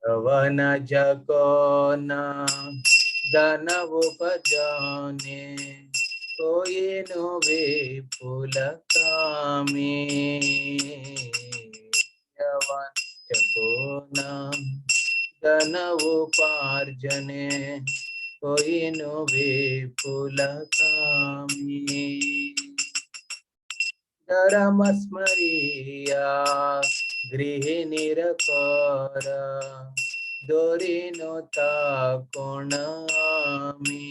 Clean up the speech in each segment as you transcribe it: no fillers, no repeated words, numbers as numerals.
One जको न धन उपजाने कोई नो विपुल कामी यवन जको न धन उपार्जने कोई नो विपुल कामी धर्मस्मरीया गृहिणीरकर दोरिनोता कोणामी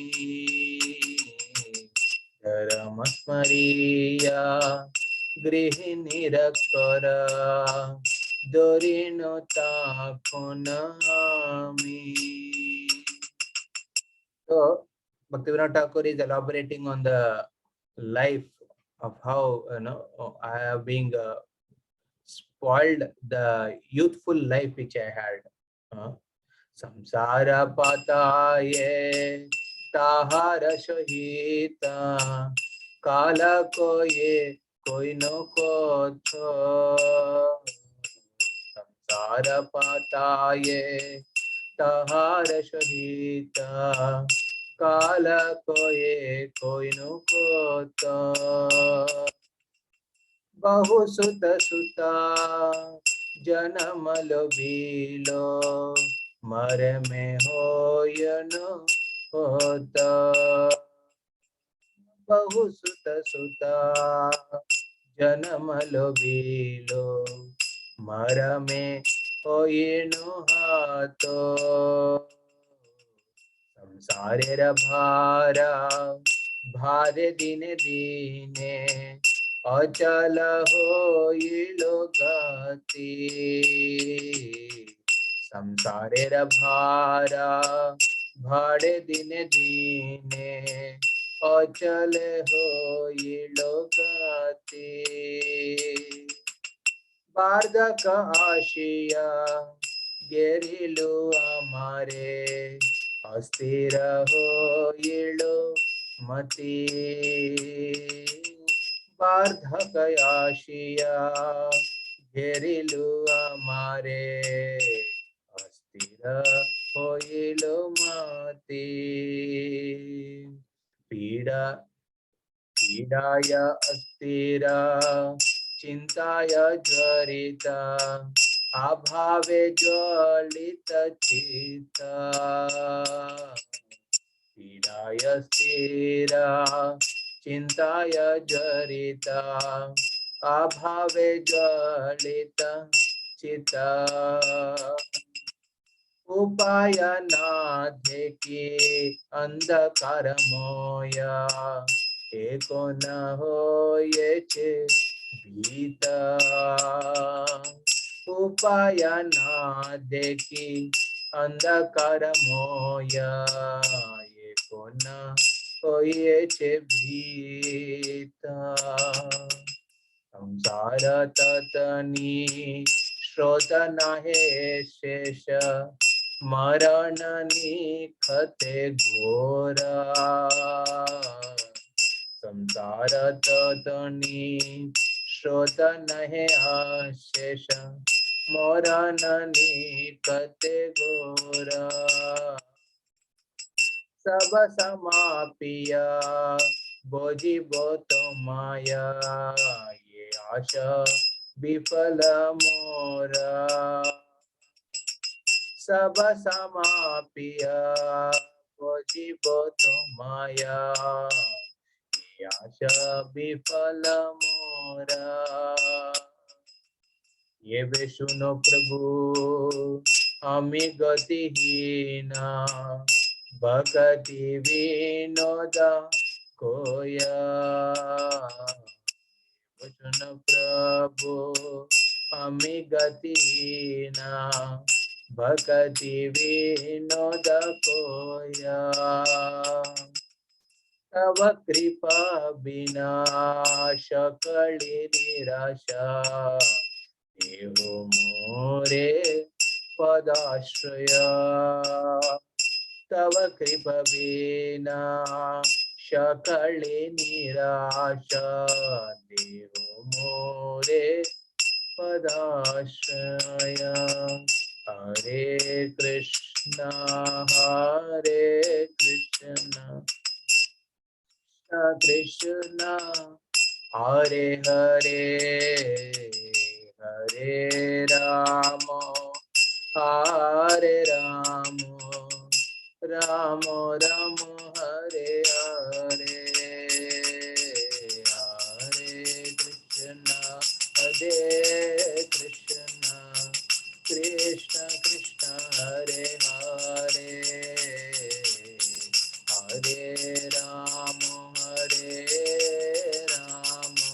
धर्मस्मरीया गृहिणीरकर दोरिनोता कोणामी. So Bhaktivinoda Thakur is elaborating on the life of how I have been spoiled the youthful life which I had. Samsara pataye tahara shahita kala koye koi no kotho. Samsara pataye tahara shahita kala koye koi no kotho. बहु सुत सुता जनमल below मर में होयन होता. बहु सुत सुता जनमल बीलो मर में होयन हातो. संसारेर भारा भारे दिने दिने अचल होइलो गति. संसारेर भारा भारे दिने दिने अचल होइलो गति. बार्धक आशिया गेरिलो आमारे अस्थिर होइलो मति. बार्धक आशिया घेरिलु आमारे अस्थिर होइलो मति. पीड़ा पीड़ाय अस्थिर चिंताय ज्वरिता अभावे ज्वलित चित्ता. पीड़ाय स्थिर चिंताय ज्वरिता अभावे ज्वलित चित्ता. उपाय नाथे की अंधकार मोया एको न होये छे भीता. उपाय नाथे की अंधकार मोया एको न होये छे भीता. संसार ततनी श्रोत नाहे शेष मरण निखते घोरा. संसार ततनी श्रोत नहे आशेष मरण निखते घोरा. सब समापिया बोझी बोतो माया ये आशा विफल मोरा. सब समापिया बोझी बोतो माया ये आशा विफल मोरा. ये वे सुनो प्रभु हमें गतिहीना भक्ति विनोद कोया. वचन प्रभु हमें गतिहीना भक्ति विनोद कोया. तव कृपा बिना सकली निराशा देहो मोरे पदाश्रय. तव कृपा बिना सकले निराशा देहो मोरे पदाश्रय. Hare Krishna, Hare Krishna, Krishna, Hare Hare, Hare Rama, Hare Rama, Rama Rama, Hare Hare, Hare Krishna, Hare Krishna, Krishna Krishna, Hare Hare, Hare Rama, Hare Rama,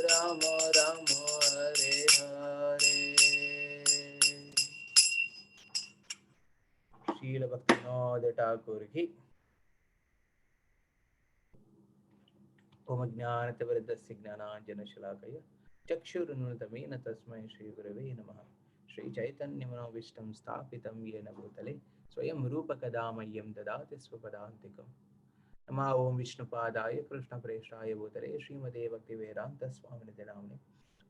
Rama Rama, Hare Hare. Srila Bhaktivinoda Thakur ki Om Jnanativaridasya Gnananjana Chakshurunutame Tasmai Shri Gurave Namaha Shri Chaitanya Manavishtam Sthapitam Yena Bhutale Swayam Rupa Kadamayam Dadati Swapadantikam Nama Om Vishnupadaya Krishna Preshaya Bhutale Srimade Bhaktivedanta Swamini Namne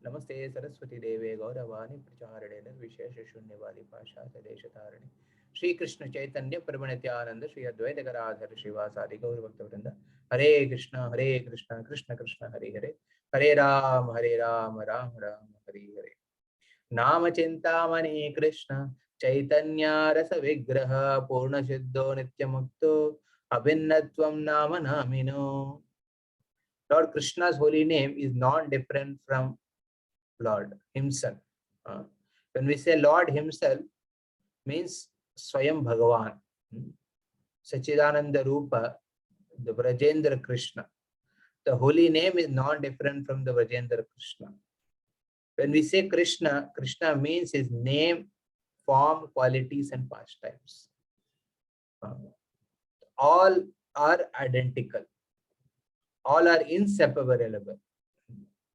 Namaste Saraswati Deve Gauravani Pracharadena Vishesha Shunyavadi Pasha Sadeshatarani Shri Krishna Chaitanya Paramanityananda Shri Advaita Garadhara Srivasadi Gaur Bhaktavrinda Hare Krishna Krishna Krishna Hare Hare Hare Ram Ram Ram Hare Hare Nama Cintamani Krishna Chaitanya Rasa Vigraha Purna Siddho Nityamukto Abhinnatvam Nama Namino. Lord Krishna's holy name is not different from Lord himself. When we say Lord himself, means Swayam Bhagavan, Sachidananda Rupa, the Vrajendra Krishna. The holy name is not different from the Vrajendra Krishna. When we say Krishna, Krishna means his name, form, qualities, and pastimes. All are identical. All are inseparable.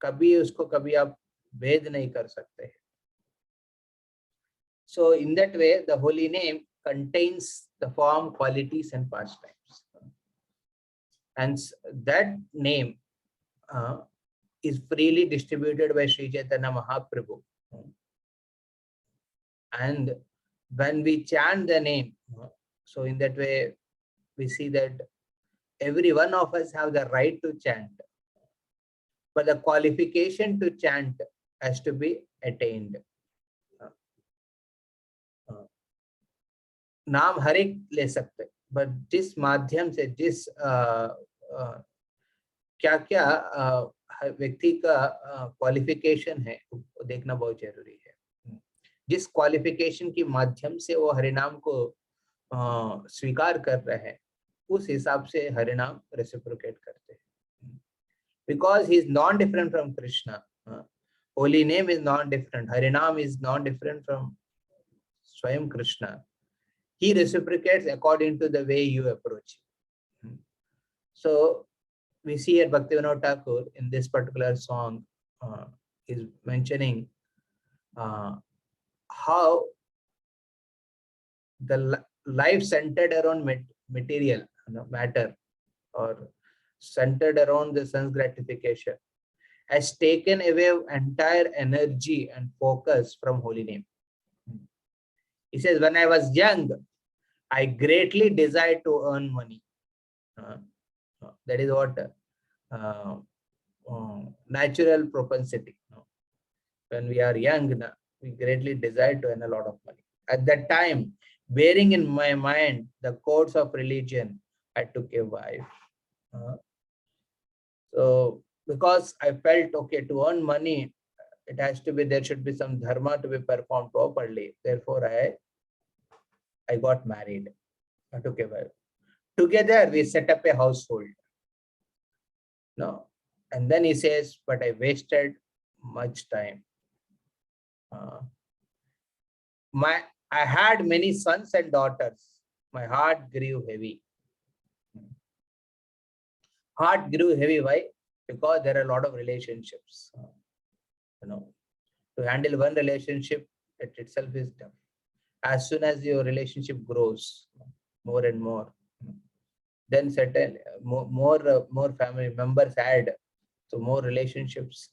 कभी उसको कभी आप भेद नहीं कर सकते हैं. So in that way, the holy name contains the form, qualities, and pastimes. And that name is freely distributed by Sri Chaitanya Mahaprabhu. And when we chant the name, so in that way, we see that every one of us have the right to chant. But the qualification to chant has to be attained. नाम हर एक ले सकते, but जिस माध्यम से जिस क्या क्या व्यक्ति का क्वालिफिकेशन है वो देखना बहुत जरूरी है. जिस क्वालिफिकेशन के माध्यम से वो हरिनाम को स्वीकार कर रहे हैं, उस हिसाब से हरिनाम रेसिप्रोकेट करते हैं. Because he is not different from Krishna, holy name is not different, Harinam is not different from Swayam Krishna. He reciprocates according to the way you approach him. So we see at Bhaktivinoda Thakur in this particular song is mentioning how the life centered around material matter or centered around the sense gratification has taken away entire energy and focus from holy name. He says, when I was young, I greatly desired to earn money. That is what natural propensity. When we are young, we greatly desire to earn a lot of money. At that time, bearing in my mind the codes of religion, I took a wife. So because I felt, okay, to earn money, it has to be, there should be some dharma to be performed properly. Therefore, I got married. I took a wife. Together, we set up a household. No, and then he says, but I wasted much time. I had many sons and daughters. My heart grew heavy. Heart grew heavy. Why? Because there are a lot of relationships. To handle one relationship, it itself is tough. As soon as your relationship grows more and more, then certain more family members add, so more relationships,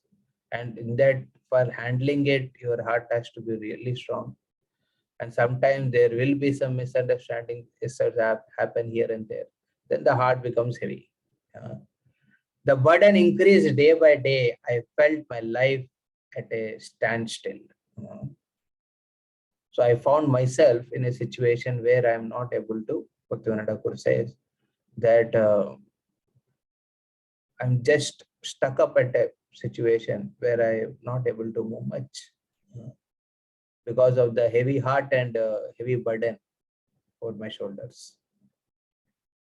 and in that, for handling it, your heart has to be really strong. And sometimes there will be some misunderstanding happen here and there. Then the heart becomes heavy. The burden increased day by day. I felt my life at a standstill. So I found myself in a situation where I am not able to, Bhaktivinoda Thakur says, that I'm just stuck up at a situation where I am not able to move much because of the heavy heart and heavy burden over my shoulders.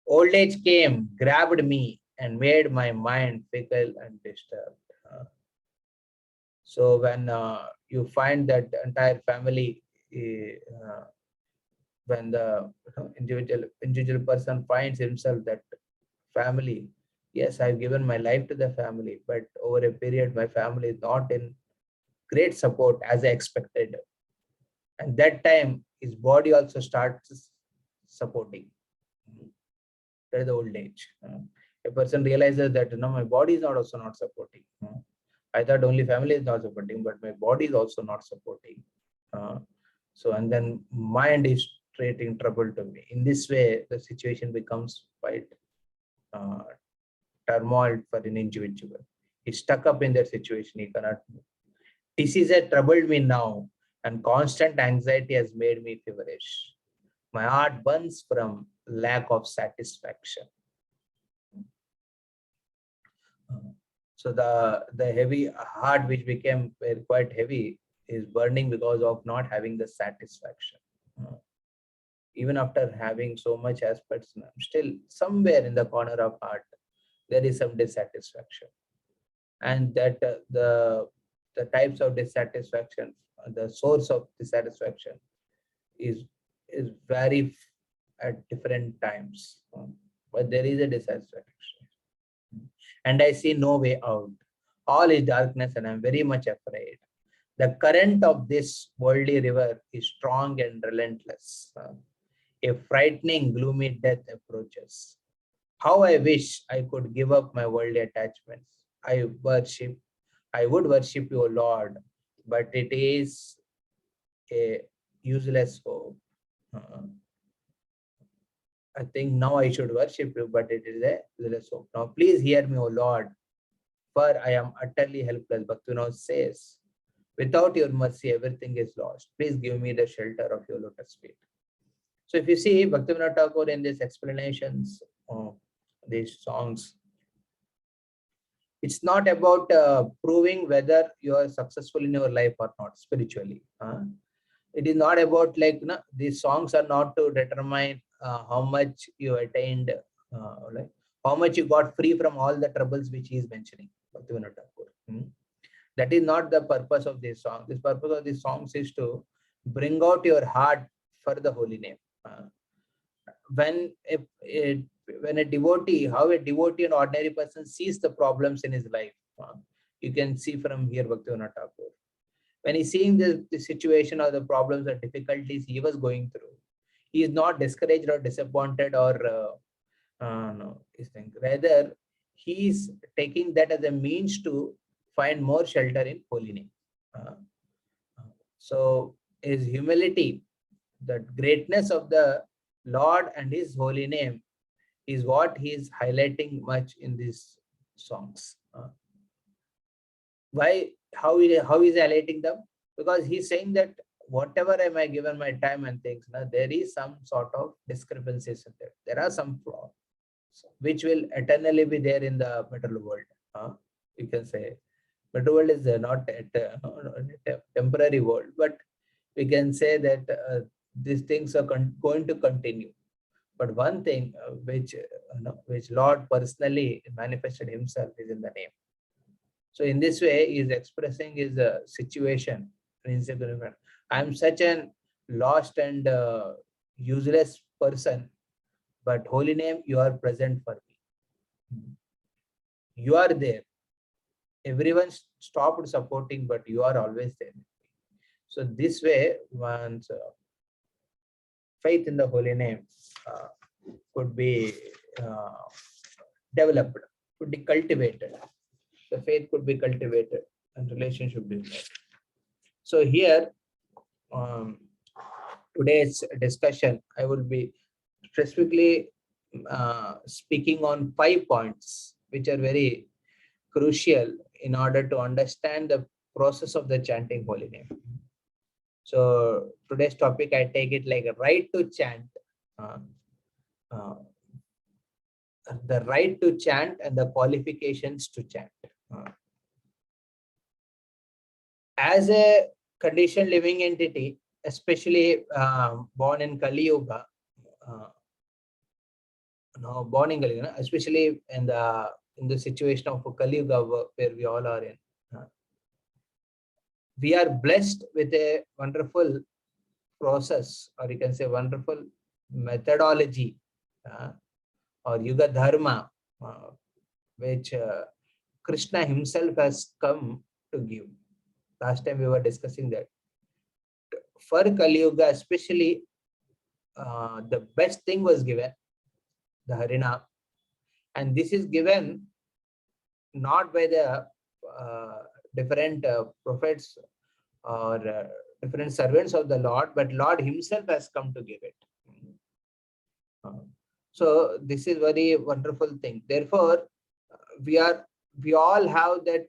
Old age came, grabbed me, and made my mind fickle and disturbed. So when you find that entire family, when the individual person finds himself that family, yes, I've given my life to the family, but over a period, my family is not in great support as I expected. And that time, his body also starts supporting. That is the old age. A person realizes that my body is also not supporting. I thought only family is not supporting, but my body is also not supporting. So, and then mind is creating trouble to me. In this way, the situation becomes quite turmoil for an individual. He's stuck up in that situation. He cannot move. Disease has troubled me now, and constant anxiety has made me feverish. My heart burns from lack of satisfaction. So the heavy heart, which became quite heavy, is burning because of not having the satisfaction. Even after having so much aspects, still somewhere in the corner of heart, there is some dissatisfaction. And that the types of dissatisfaction, the source of dissatisfaction is vary at different times. But there is a dissatisfaction. And I see no way out. All is darkness, and I'm very much afraid. The current of this worldly river is strong and relentless. A frightening, gloomy death approaches. How I wish I could give up my worldly attachments. I would worship you, Lord, but it is a useless hope. I think now I should worship you, but it is a useless hope. Now please hear me, O Lord, for I am utterly helpless. Bhaktivinoda says, without your mercy, everything is lost. Please give me the shelter of your lotus feet. So if you see Bhaktivinoda Thakur in these explanations of these songs, it's not about proving whether you are successful in your life or not spiritually. It is not about these songs are not to determine how much you attained, like how much you got free from all the troubles which he is mentioning. Bhaktivinoda Thakur. That is not the purpose of this song. This purpose of these songs is to bring out your heart for the holy name. When a devotee, how a devotee and ordinary person sees the problems in his life, you can see from here Bhaktivinoda Thakur. When he's seeing the situation or the problems or difficulties he was going through, he is not discouraged or disappointed or no. Rather, he is taking that as a means to find more shelter in holy name. So his humility, the greatness of the Lord and his holy name is what he is highlighting much in these songs. Why? How is he highlighting them? Because he's saying that whatever I may given my time and things, there is some sort of discrepancies in there. There are some flaws which will eternally be there in the material world. You can say material world is not a temporary world, but we can say that these things are going to continue. But one thing which Lord personally manifested himself is in the name. So in this way, he is expressing his situation. I'm such an lost and useless person, but holy name, you are present for me. You are there. Everyone stopped supporting, but you are always there. So this way, one's faith in the holy name could be developed, could be cultivated. The faith could be cultivated and relationship be made. So here, today's discussion, I will be specifically speaking on 5 points which are very crucial in order to understand the process of the chanting holy name. So today's topic, I take it like a right to chant, uh, uh, the right to chant and the qualifications to chant. As a conditioned living entity, especially born in Kali Yuga, born in Kali Yuga, especially in the situation of Kali Yuga where we all are in, we are blessed with a wonderful process, or you can say wonderful methodology, or Yuga Dharma, which Krishna himself has come to give. Last time we were discussing that. For Kali Yuga, especially, the best thing was given, the Harinaam. And this is given not by the different prophets or different servants of the Lord, but Lord himself has come to give it. So this is very wonderful thing. Therefore, we all have that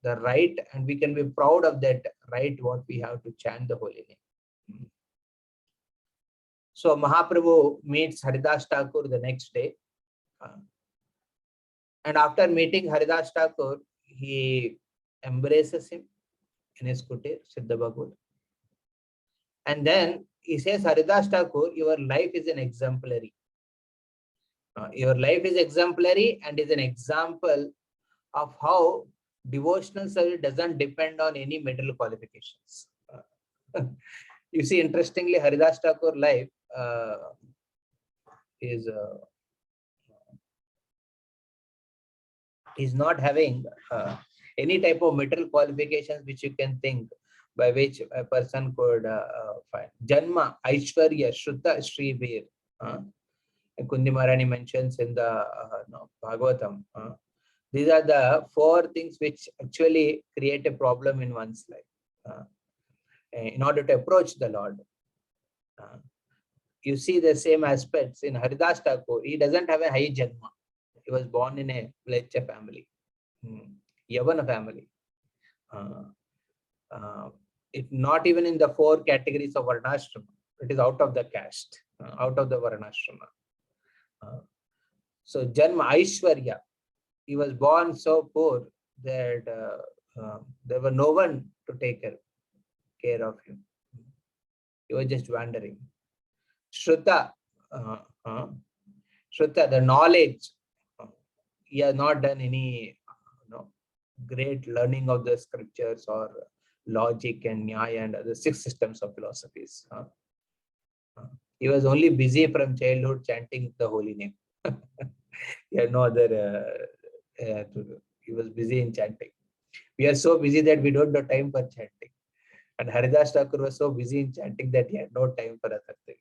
the right, and we can be proud of that right, what we have to chant the holy name. So Mahaprabhu meets Haridas Thakur the next day. And after meeting Haridas Thakur, he embraces him in his kutir, Siddha Bhagavad. And then he says, Haridas Thakur, your life is an exemplary. Your life is exemplary and is an example of how devotional service doesn't depend on any material qualifications. You see, interestingly, Haridas Thakur life is not having any type of material qualifications which you can think by which a person could find. Janma, Aishwarya, Shruta, Shrivir. Kundi Maharani mentions in the Bhagavatam. These are the 4 things which actually create a problem in one's life. In order to approach the Lord, you see the same aspects in Haridas Thakur. He doesn't have a high Janma. He was born in a Lecha family, Yavana family. It not even in the 4 categories of Varnashrama. It is out of the caste, out of the Varnashrama. So Janma Aishwarya, he was born so poor that there was no one to take care of him. He was just wandering. Shruta, Shruta, the knowledge. He has not done any great learning of the scriptures or logic and nyaya and other 6 systems of philosophies. He was only busy from childhood chanting the holy name. He had no other. He was busy in chanting. We are so busy that we don't have time for chanting. And Haridas Thakur was so busy in chanting that he had no time for other things.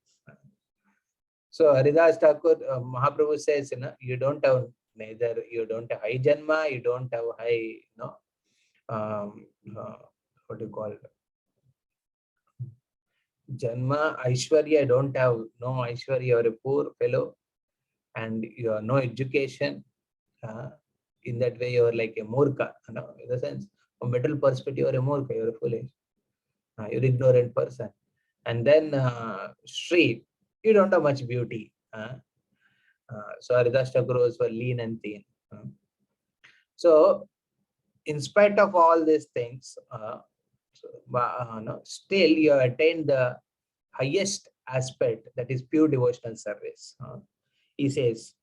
So Haridas Thakur, Mahaprabhu says, you don't have you don't have high Janma, you don't have high, what do you call it? Janma, Aishwarya, don't have no Aishwarya, you're a poor fellow and you have no education. In that way, you're like a murka, in the sense, from middle perspective, you're a murka, you're a foolish, you're ignorant person. And then Sri, you don't have much beauty. So Haridas Thakur was for lean and thin. So in spite of all these things, still you have attained the highest aspect, that is pure devotional service. He says,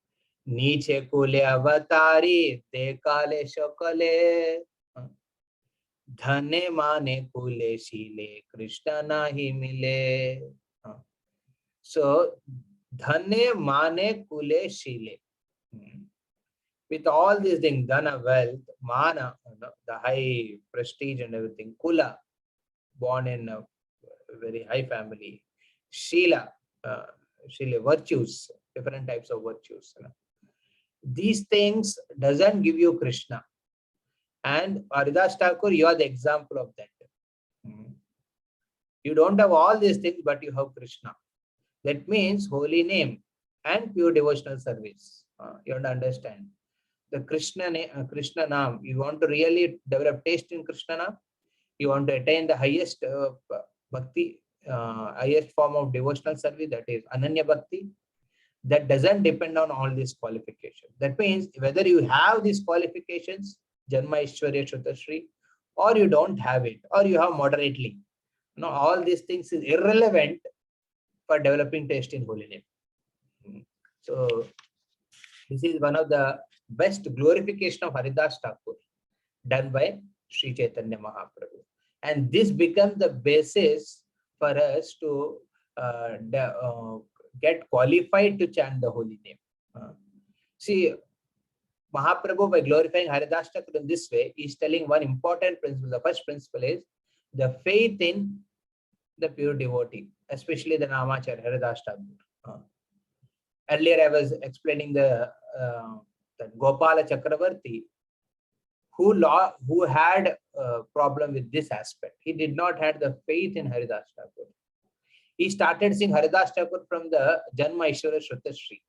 Niche kule avatari, te kale shokale, dhane mane kule shile, Krishna nahi mile. So, dhane mane kule shile. With all these things, dhana, wealth, mana, the high prestige and everything, kula, born in a very high family, shila, virtues, different types of virtues. These things doesn't give you Krishna. And Haridas Thakur, you are the example of that. You don't have all these things, but you have Krishna. That means holy name and pure devotional service. You have to understand. The Krishna Naam, you want to really develop taste in Krishna Naam, you want to attain the highest bhakti, highest form of devotional service, that is Ananya Bhakti, that doesn't depend on all these qualifications. That means whether you have these qualifications, Janma Ishwarya Shrutasri, or you don't have it, or you have moderately. All these things is irrelevant for developing taste in holy name. So this is one of the best glorification of Haridas Thakur done by Sri Chaitanya Mahaprabhu. And this becomes the basis for us to get qualified to chant the holy name. See, Mahaprabhu, by glorifying Haridas Thakur in this way, is telling one important principle. The first principle is the faith in the pure devotee, especially the Namacharya Haridas Thakur. Earlier I was explaining the Gopala Chakravarti, who had a problem with this aspect. He did not have the faith in Haridas Thakur. He started seeing Haridas Thakur from the Janma Ishwara Shrutasri.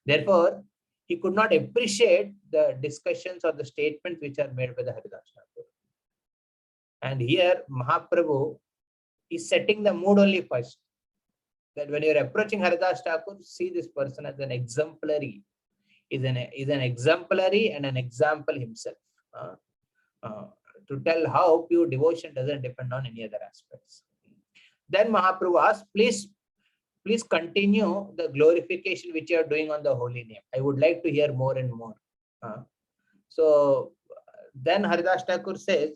Therefore, he could not appreciate the discussions or the statements which are made by the Haridas Thakur. And here Mahaprabhu is setting the mood only first. That when you're approaching Haridas Thakur, see this person as an exemplary. Is an exemplary and an example himself. To tell how pure devotion doesn't depend on any other aspects. Then Mahaprabhu asked, please continue the glorification which you are doing on the holy name. I would like to hear more and more. So then Haridas Thakur says,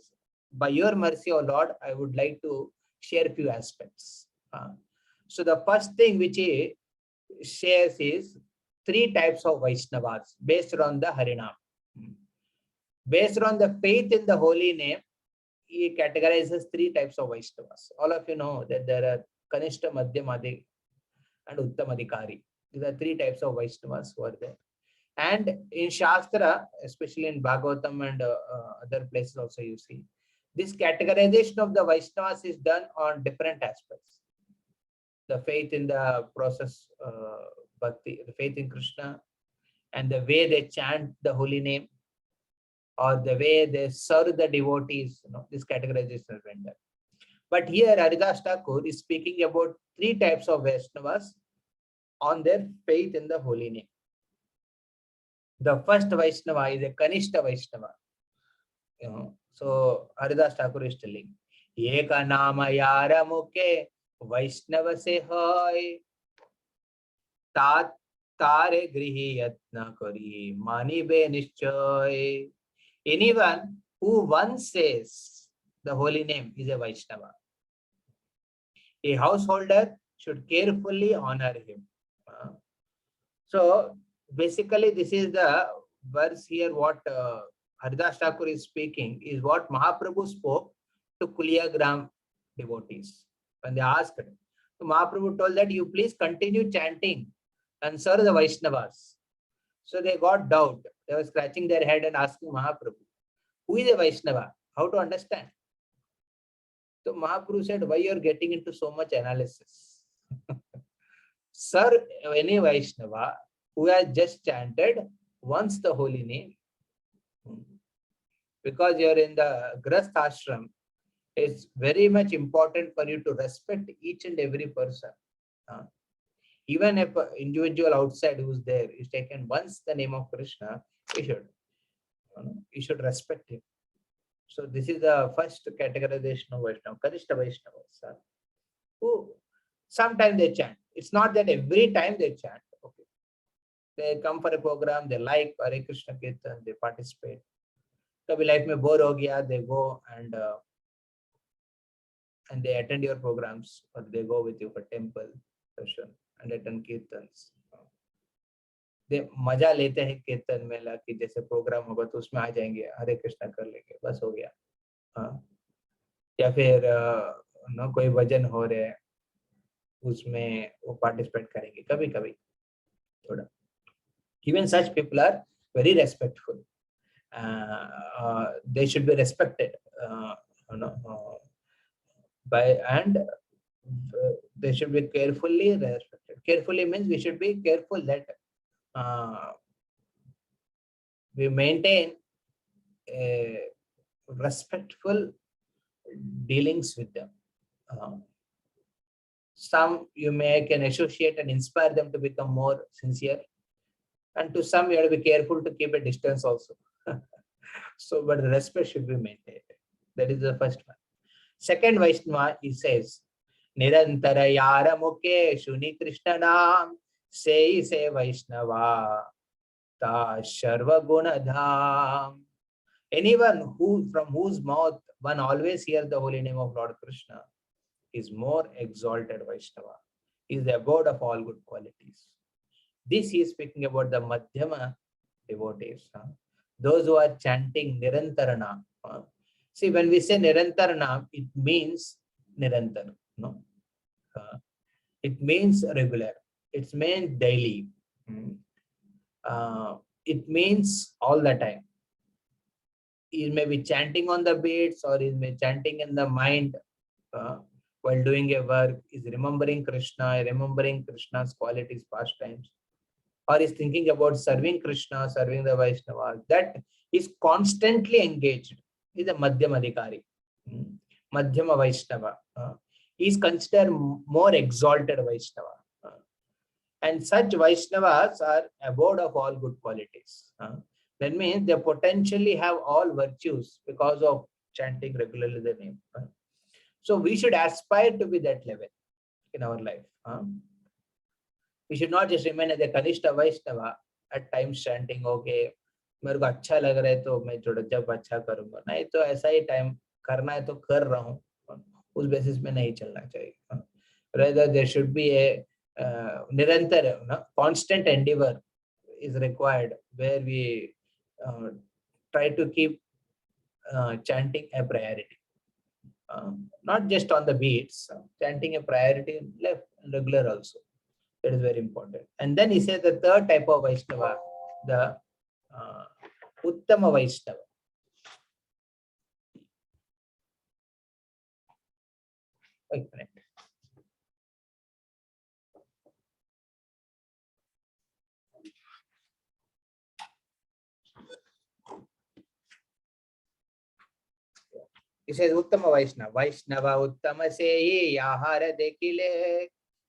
by your mercy, O Lord, I would like to share a few aspects. So the first thing which he shares is 3 types of Vaishnavas based on the Harinaam. Based on the faith in the holy name, he categorizes 3 types of Vaishnavas. All of you know that there are Kanishta, Madhyamadi, and Uttamadikari. These are 3 types of Vaishnavas who are there. And in Shastra, especially in Bhagavatam and other places also you see, this categorization of the Vaishnavas is done on different aspects. The faith in the process, bhakti, the faith in Krishna, and the way they chant the holy name, or the way they serve the devotees, this categorization is done. But here Haridas Thakur is speaking about 3 types of Vaishnavas on their faith in the holy name. The first Vaishnava is a Kanishta Vaishnava. So Haridas Thakur is telling, Eka nama yara mukhe Vaishnava se hoy, tat tare grihi yatna kari mani be nishchoy. Anyone who once says the holy name is a Vaishnava. A householder should carefully honor him. So basically, this is the verse here. What Haridas Thakur is speaking is what Mahaprabhu spoke to Kuliagram devotees when they asked. So Mahaprabhu told that you please continue chanting and serve the Vaishnavas. So they got doubt. They were scratching their head and asking Mahaprabhu, who is a Vaishnava? How to understand? So Mahaprabhu said, why you are getting into so much analysis? Serve any Vaishnava who has just chanted once the holy name. Because you are in the Grasth ashram, it's very much important for you to respect each and every person. Even if an individual outside who is there is taken once the name of Krishna, you should respect him. So this is the first categorization of Vaishnava, Kanishta Vaishnavas, who sometimes they chant. It's not that every time they chant. Okay, they come for a program, they like Hare Krishna Kirtan, they participate. Kabhi life mein bore ho gaya, they go and they attend your programs, or they go with you for temple darshan and attend kirtans. they मजा लेते हैं कीर्तन में, कि जैसे programme होगा तो उसमें आ जाएंगे, हरे कृष्णा कर लेंगे, बस हो गया. या फिर कोई भजन हो रहे हैं उसमें वो पार्टिसिपेट करेंगे कभी कभी थोड़ा. Even such people are very respectful. They should be respected. And they should be carefully respected. Carefully means we should be careful that we maintain a respectful dealings with them. Some you can associate and inspire them to become more sincere, and to some you have to be careful to keep a distance also. So, but the respect should be maintained. That is the first one. Second Vaishnava, he says, Nirantara yara mukhe shuni Krishna naam se Vaishnava ta sharva gunadham. Anyone from whose mouth one always hears the holy name of Lord Krishna is more exalted Vaishnava. He is the abode of all good qualities. This he is speaking about the Madhyama devotees. Those who are chanting Nirantarana. See, when we say Nirantarana, it means Nirantar. No? It means regular. It means daily. It means all the time. He may be chanting on the beats, or he may be chanting in the mind while doing a work. Is remembering Krishna, remembering Krishna's qualities, pastimes, or is thinking about serving Krishna, serving the Vaishnava. That is constantly engaged. Is a Madhyama Adhikari. Madhyama Vaishnava. He is considered more exalted Vaishnava. And such Vaishnavas are abode of all good qualities. That means they potentially have all virtues because of chanting regularly the name. So we should aspire to be that level in our life. We should not just remain as a Kanishta Vaishnava at times chanting, okay, मेरे को अच्छा लग रहा है तो मैं थोड़ा जब अच्छा करूंगा, नहीं तो ऐसा ही टाइम करना है तो कर रहा हूँ, उस बेसिस में नहीं चलना चाहिए. Rather there should be a nirantar, constant endeavor is required, where we try to keep chanting a priority. Not just on the beats, chanting a priority left regular also. That is very important. And then he says the third type of Vaishnava, the Uttama Vaishnava. Wait a minute. He says Uttama Vaishnava. Vaishnava Uttama se yahara dekile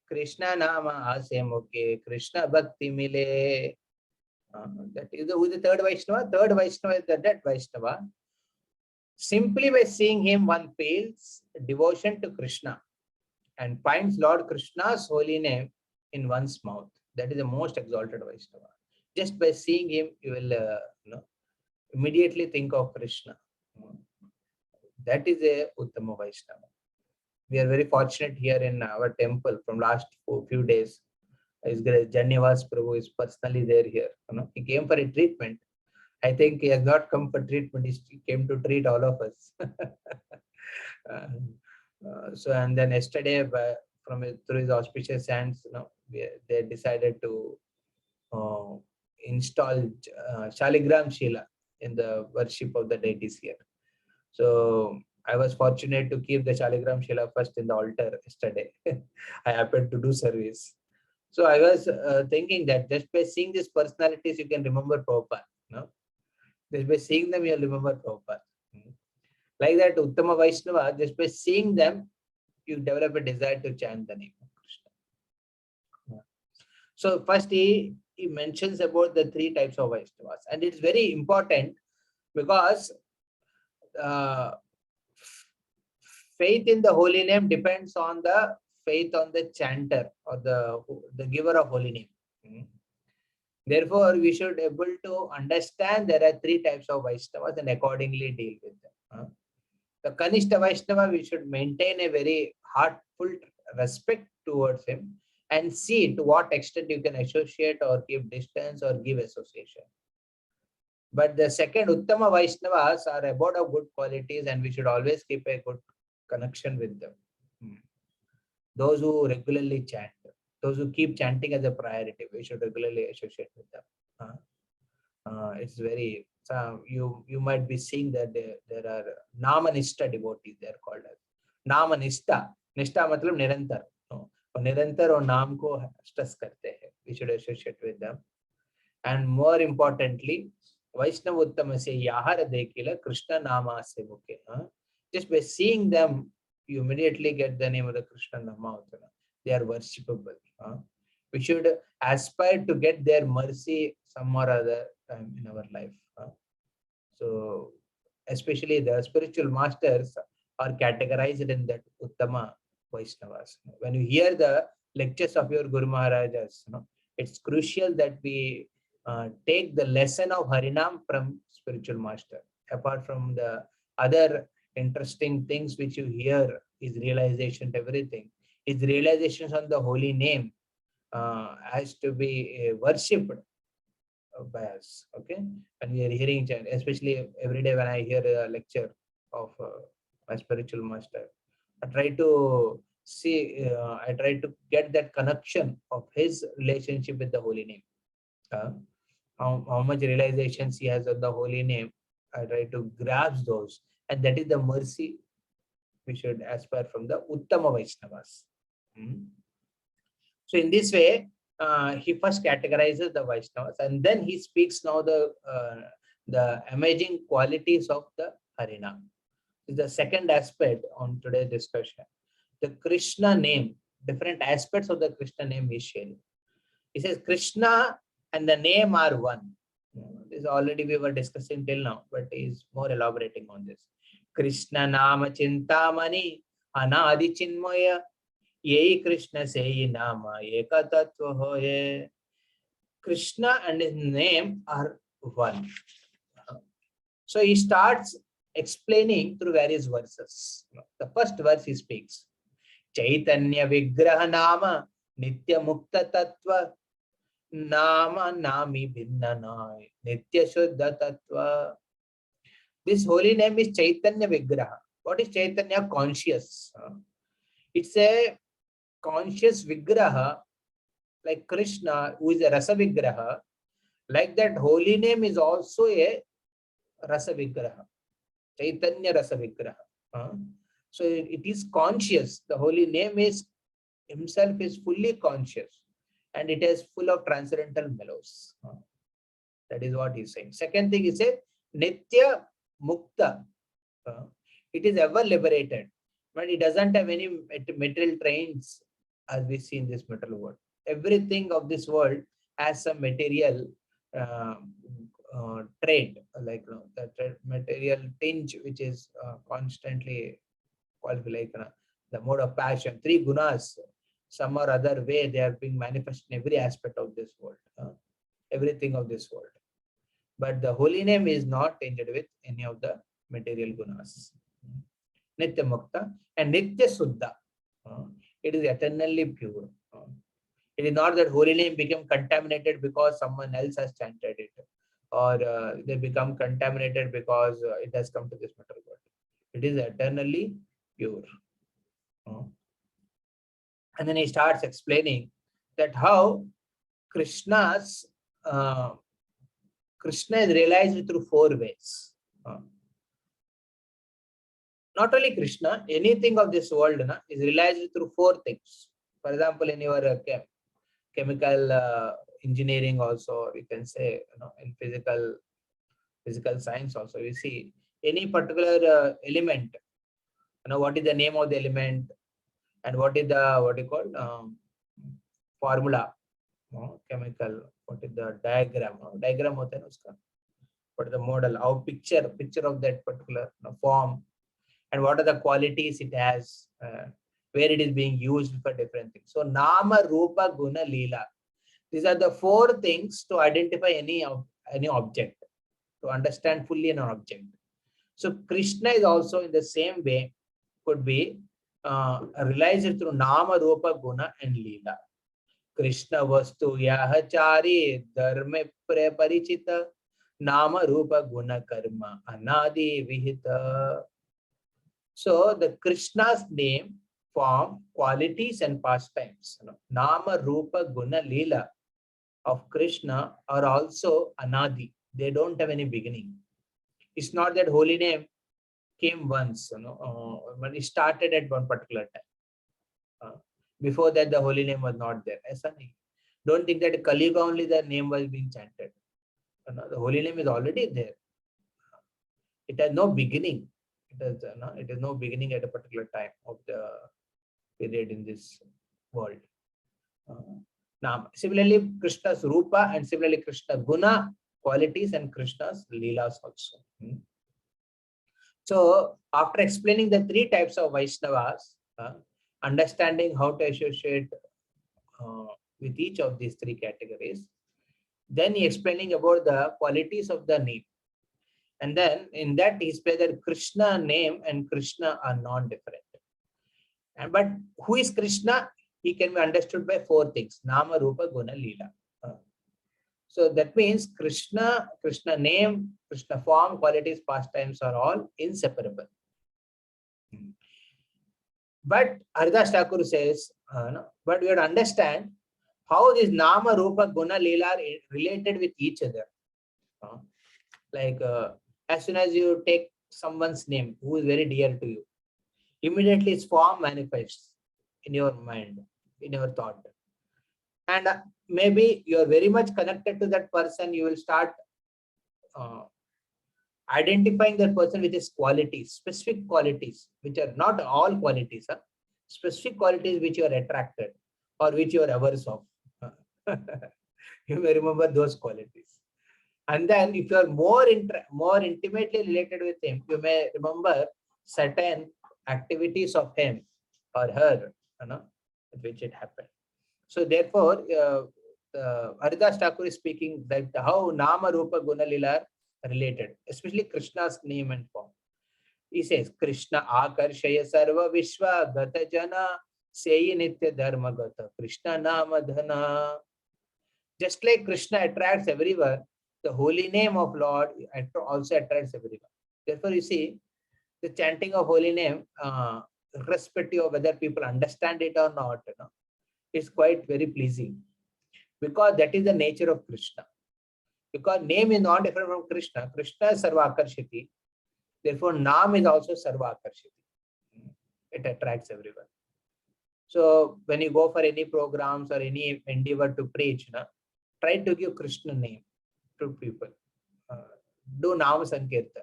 Krishna nama ase muke Krishna bhakti mile. That is who is the third Vaishnava? Third Vaishnava is that Vaishnava. Simply by seeing him, one feels devotion to Krishna and finds Lord Krishna's holy name in one's mouth. That is the most exalted Vaishnava. Just by seeing him, you will immediately think of Krishna. That is a Uttama Vaishnava. We are very fortunate here in our temple from last few days. His Grace Jannivas Prabhu is personally there here. He came for a treatment. I think he has not come for treatment. He came to treat all of us. So, and then yesterday, through his auspicious hands, they decided to install Shaligram Shila in the worship of the deities here. So I was fortunate to keep the Shaligram Shila first in the altar yesterday. I happened to do service. So I was thinking that just by seeing these personalities, you can remember Prabhupada. Just by seeing them, you'll remember Prabhupada. Like that, Uttama Vaishnava, just by seeing them, you develop a desire to chant the name of Krishna. So first he mentions about the three types of Vaishnavas. And it's very important because faith in the holy name depends on the faith on the chanter or the giver of holy name. Therefore, we should be able to understand there are three types of Vaishnavas and accordingly deal with them. The Kanishta Vaishnava, we should maintain a very heartful respect towards him and see to what extent you can associate or keep distance or give association. But the second Uttama Vaishnavas are abode of good qualities and we should always keep a good connection with them. Those who regularly chant, those who keep chanting as a priority, we should regularly associate with them. It's very, you might be seeing that there are Namanishta devotees, they are called as. नाम निष्ठा, निष्ठा मतलब निरंतर, और निरंतर और नाम को स्ट्रेस करते हैं, we should associate with them. And more importantly, Vaishnava Uttama se yahara dekila Krishna nama se muke. Just by seeing them, you immediately get the name of the Krishna nama. They are worshipable. We should aspire to get their mercy some or other time in our life. So, especially the spiritual masters are categorized in that Uttama Vaishnavas. When you hear the lectures of your Guru Maharajas, it's crucial that we take the lesson of Harinaam from spiritual master. Apart from the other interesting things which you hear, is realization, everything, is realizations on the holy name has to be worshipped by us. Okay, when we are hearing chant, especially every day when I hear a lecture of my spiritual master, I try to see, I try to get that connection of his relationship with the holy name. How much realizations he has on the holy name, I try to grasp those, and that is the mercy we should aspire from the Uttama Vaishnavas. So in this way, he first categorizes the Vaishnavas, and then he speaks now the amazing qualities of the Harinaam. This is the second aspect on today's discussion. The Krishna name, different aspects of the Krishna name is sharing. He says Krishna and the name are one. This already we were discussing till now, but he is more elaborating on this. Krishna nama Cintamani anadi chinmaya yehi Krishna sehi nama eka tattva hoye. Krishna and his name are one. So he starts explaining through various verses. The first verse he speaks, Chaitanya Vigraha Nama Nitya Mukta Tattva Nama Nami Bhinnanai Nitya Shuddha Tattva. This holy name is Chaitanya Vigraha. What is Chaitanya? Conscious. It's a conscious Vigraha, like Krishna, who is a Rasa Vigraha. Like that, holy name is also a Rasa Vigraha. Chaitanya Rasa Vigraha. So it is conscious. The holy name is himself is fully conscious, and it is full of transcendental mellows. That is what he's saying. Second thing is a Nitya Mukta. It is ever liberated, but it doesn't have any material trains as we see in this material world. Everything of this world has some material trade, like the material tinge, which is constantly called like the mode of passion. Three gunas, some or other way, they are being manifested in every aspect of this world, everything of this world. But the holy name is not tainted with any of the material gunas. Nitya Mukta and Nitya Suddha. It is eternally pure. It is not that holy name became contaminated because someone else has chanted it, or they become contaminated because it has come to this material world. It is eternally pure. And then he starts explaining that how Krishna is realized through four ways. Not only Krishna, anything of this world is realized through four things. For example, in your chemical engineering also, we can say, in physical science also, you see any particular element, what is the name of the element, and what is the, what you call, formula, chemical, what is the diagram, diagram hota hai uska, what is the model, how picture of that particular form, and what are the qualities it has, where it is being used for different things. So Nama, Rupa, Guna, Leela. These are the four things to identify any object, to understand fully an object. So Krishna is also in the same way, could be realized through Nama, Rupa, Guna, and Leela. Krishna vastu yahachari dharme parichita Nama, Rupa, Guna, Karma anadi vihita. So the Krishna's name, form, qualities, and pastimes, Nama, Rupa, Guna, Leela of Krishna are also anadi. They don't have any beginning. It's not that holy name came once, but it started at one particular time. Before that, the holy name was not there. Don't think that Kali Yuga only the name was being chanted. The holy name is already there. It has no beginning. It has no beginning at a particular time of the period in this world. Now, similarly, Krishna's Rupa and similarly Krishna Guna, qualities, and Krishna's Leelas also. So, after explaining the three types of Vaishnavas, understanding how to associate with each of these three categories, then he explaining about the qualities of the name. And then in that he said that Krishna name and Krishna are non-different. But who is Krishna? He can be understood by four things: Nama, Rupa, Guna, Leela. So that means Krishna name, Krishna form, qualities, pastimes are all inseparable. But Haridas Thakur says, but we have to understand how this Nama, Rupa, Guna, Leela are related with each other. As soon as you take someone's name who is very dear to you, immediately its form manifests in your mind, in your thought. And maybe you are very much connected to that person. You will start identifying that person with his qualities, specific qualities, which are not all qualities, specific qualities which you are attracted or which you are averse of. You may remember those qualities. And then if you are more intimately related with him, you may remember certain activities of him or her, which it happened. So therefore, Haridas Thakur is speaking that how Nama, Rupa, Guna, Leela are related, especially Krishna's name and form. He says, Krishna akarshaya sarva vishwa gata jana seyi nitya dharma gata Krishna nama dhana. Just like Krishna attracts everyone, the holy name of Lord also attracts everyone. Therefore, you see, the chanting of holy name, irrespective of whether people understand it or not, is quite very pleasing, because that is the nature of Krishna. Because name is not different from Krishna. Krishna is Sarva Akarshiti. Therefore, Naam is also Sarva Akarshiti. It attracts everyone. So when you go for any programs or any endeavor to preach, try to give Krishna name to people. Do Naam Sankirtan.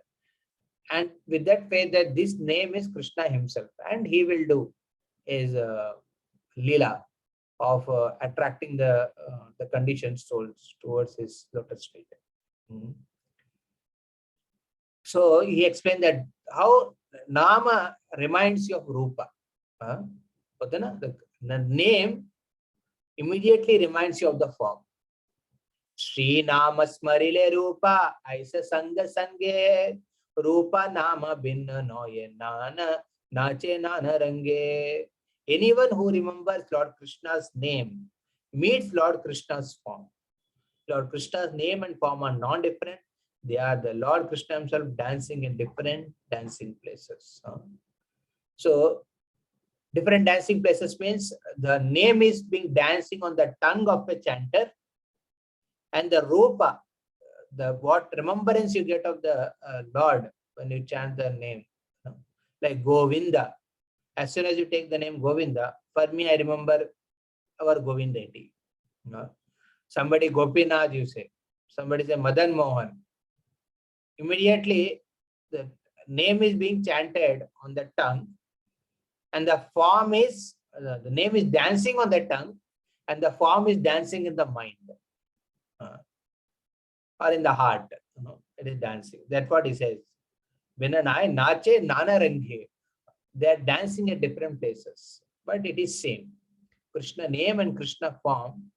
And with that faith that this name is Krishna himself, and he will do his Leela of attracting the conditioned souls towards his lotus feet. So he explained that how Nama reminds you of Rupa. The name immediately reminds you of the form. Shri Nama Smarile Rupa Aisa Sanga Sange Rupa Nama Binna Noye Nana Nache Nana Range. Anyone who remembers Lord Krishna's name meets Lord Krishna's form. Lord Krishna's name and form are non-different. They are the Lord Krishna himself dancing in different dancing places. So, different dancing places means the name is being dancing on the tongue of a chanter, and the Rupa, what remembrance you get of the Lord when you chant the name, like Govinda. As soon as you take the name Govinda, for me, I remember our Govinda deity. Somebody Gopinath, you say. Somebody say Madan Mohan. Immediately, the name is being chanted on the tongue, and the form is, the name is dancing on the tongue, and the form is dancing in the mind or in the heart. It is dancing. That's what he says. Vinanai nache nana ranghe. They are dancing at different places, but it is same. Krishna name and Krishna form.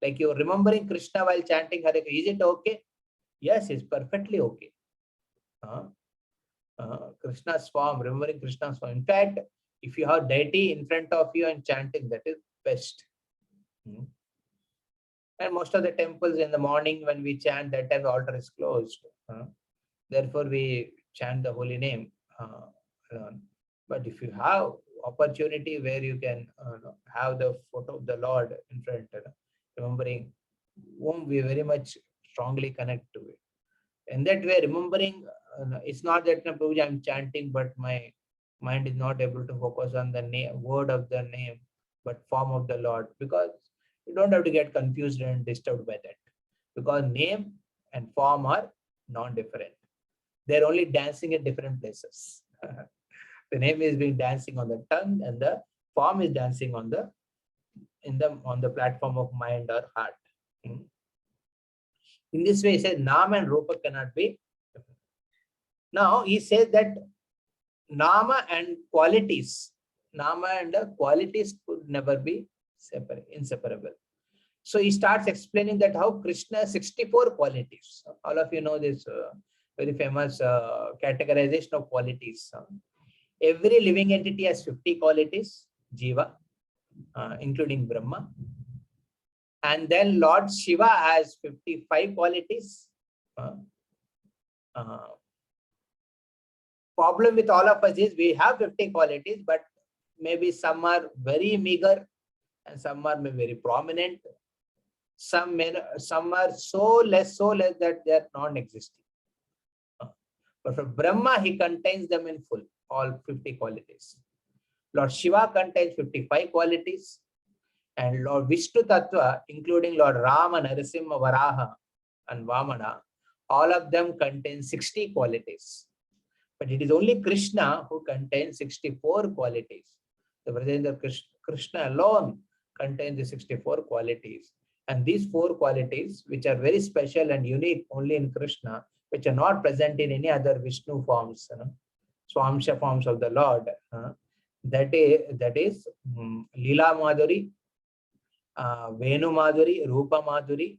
Like you're remembering Krishna while chanting Hare Krishna. Is it okay? Yes, it's perfectly okay. Krishna's form, remembering Krishna's form. In fact, if you have deity in front of you and chanting, that is best. And most of the temples in the morning when we chant, that time the altar is closed. Therefore, we chant the holy name alone. But if you have opportunity where you can have the photo of the Lord in front, remembering whom we very much strongly connect to it. In that way, remembering it's not that, Prabhuji, I'm chanting, but my mind is not able to focus on the name, word of the name, but form of the Lord. Because you don't have to get confused and disturbed by that. Because name and form are non-different. They're only dancing in different places. The name is being dancing on the tongue, and the form is dancing on the platform of mind or heart. In this way, he says Nama and Rupa cannot be. Now he says that Nama and qualities, Nama and the qualities could never be inseparable. So he starts explaining that how Krishna has 64 qualities. All of you know this very famous categorization of qualities. Every living entity has 50 qualities, Jiva, including Brahma. And then Lord Shiva has 55 qualities. Problem with all of us is we have 50 qualities, but maybe some are very meager and some are very prominent. Some are so less that they are non-existing. But for Brahma, he contains them in full, all 50 qualities. Lord Shiva contains 55 qualities. And Lord Vishnu Tattva, including Lord Rama, Narasimha, Varaha, and Vamana, all of them contain 60 qualities. But it is only Krishna who contains 64 qualities. The Brajendra Krishna alone contains the 64 qualities. And these 4 qualities, which are very special and unique only in Krishna, which are not present in any other Vishnu forms, Swamsha forms of the Lord, that is Leela Madhuri, Venu Madhuri, Rupa Madhuri,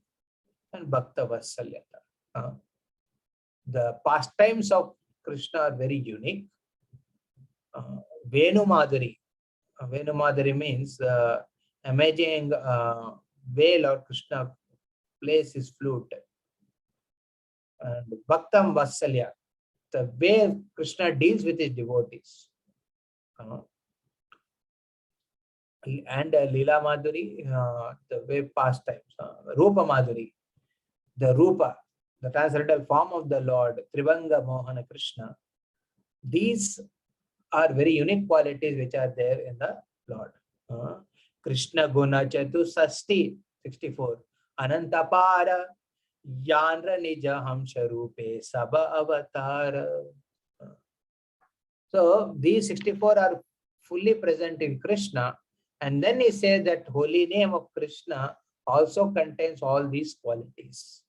and Bhakta Vatsalyata. The pastimes of Krishna are very unique. Venu Madhuri. Venu Madhuri means amazing way Lord Krishna plays his flute. And Bhaktam Vatsalya, the way Krishna deals with his devotees. And Leela Madhuri, the way pastimes. Rupa Madhuri, the Rupa, the transcendental form of the Lord, Trivanga Mohana Krishna. These are very unique qualities which are there in the Lord. Krishna Guna Chatusasti, 64. Anantapara Yanra Nija Hamsharupe Saba Avatar. So these 64 are fully present in Krishna. And then he says that holy name of Krishna also contains all these qualities.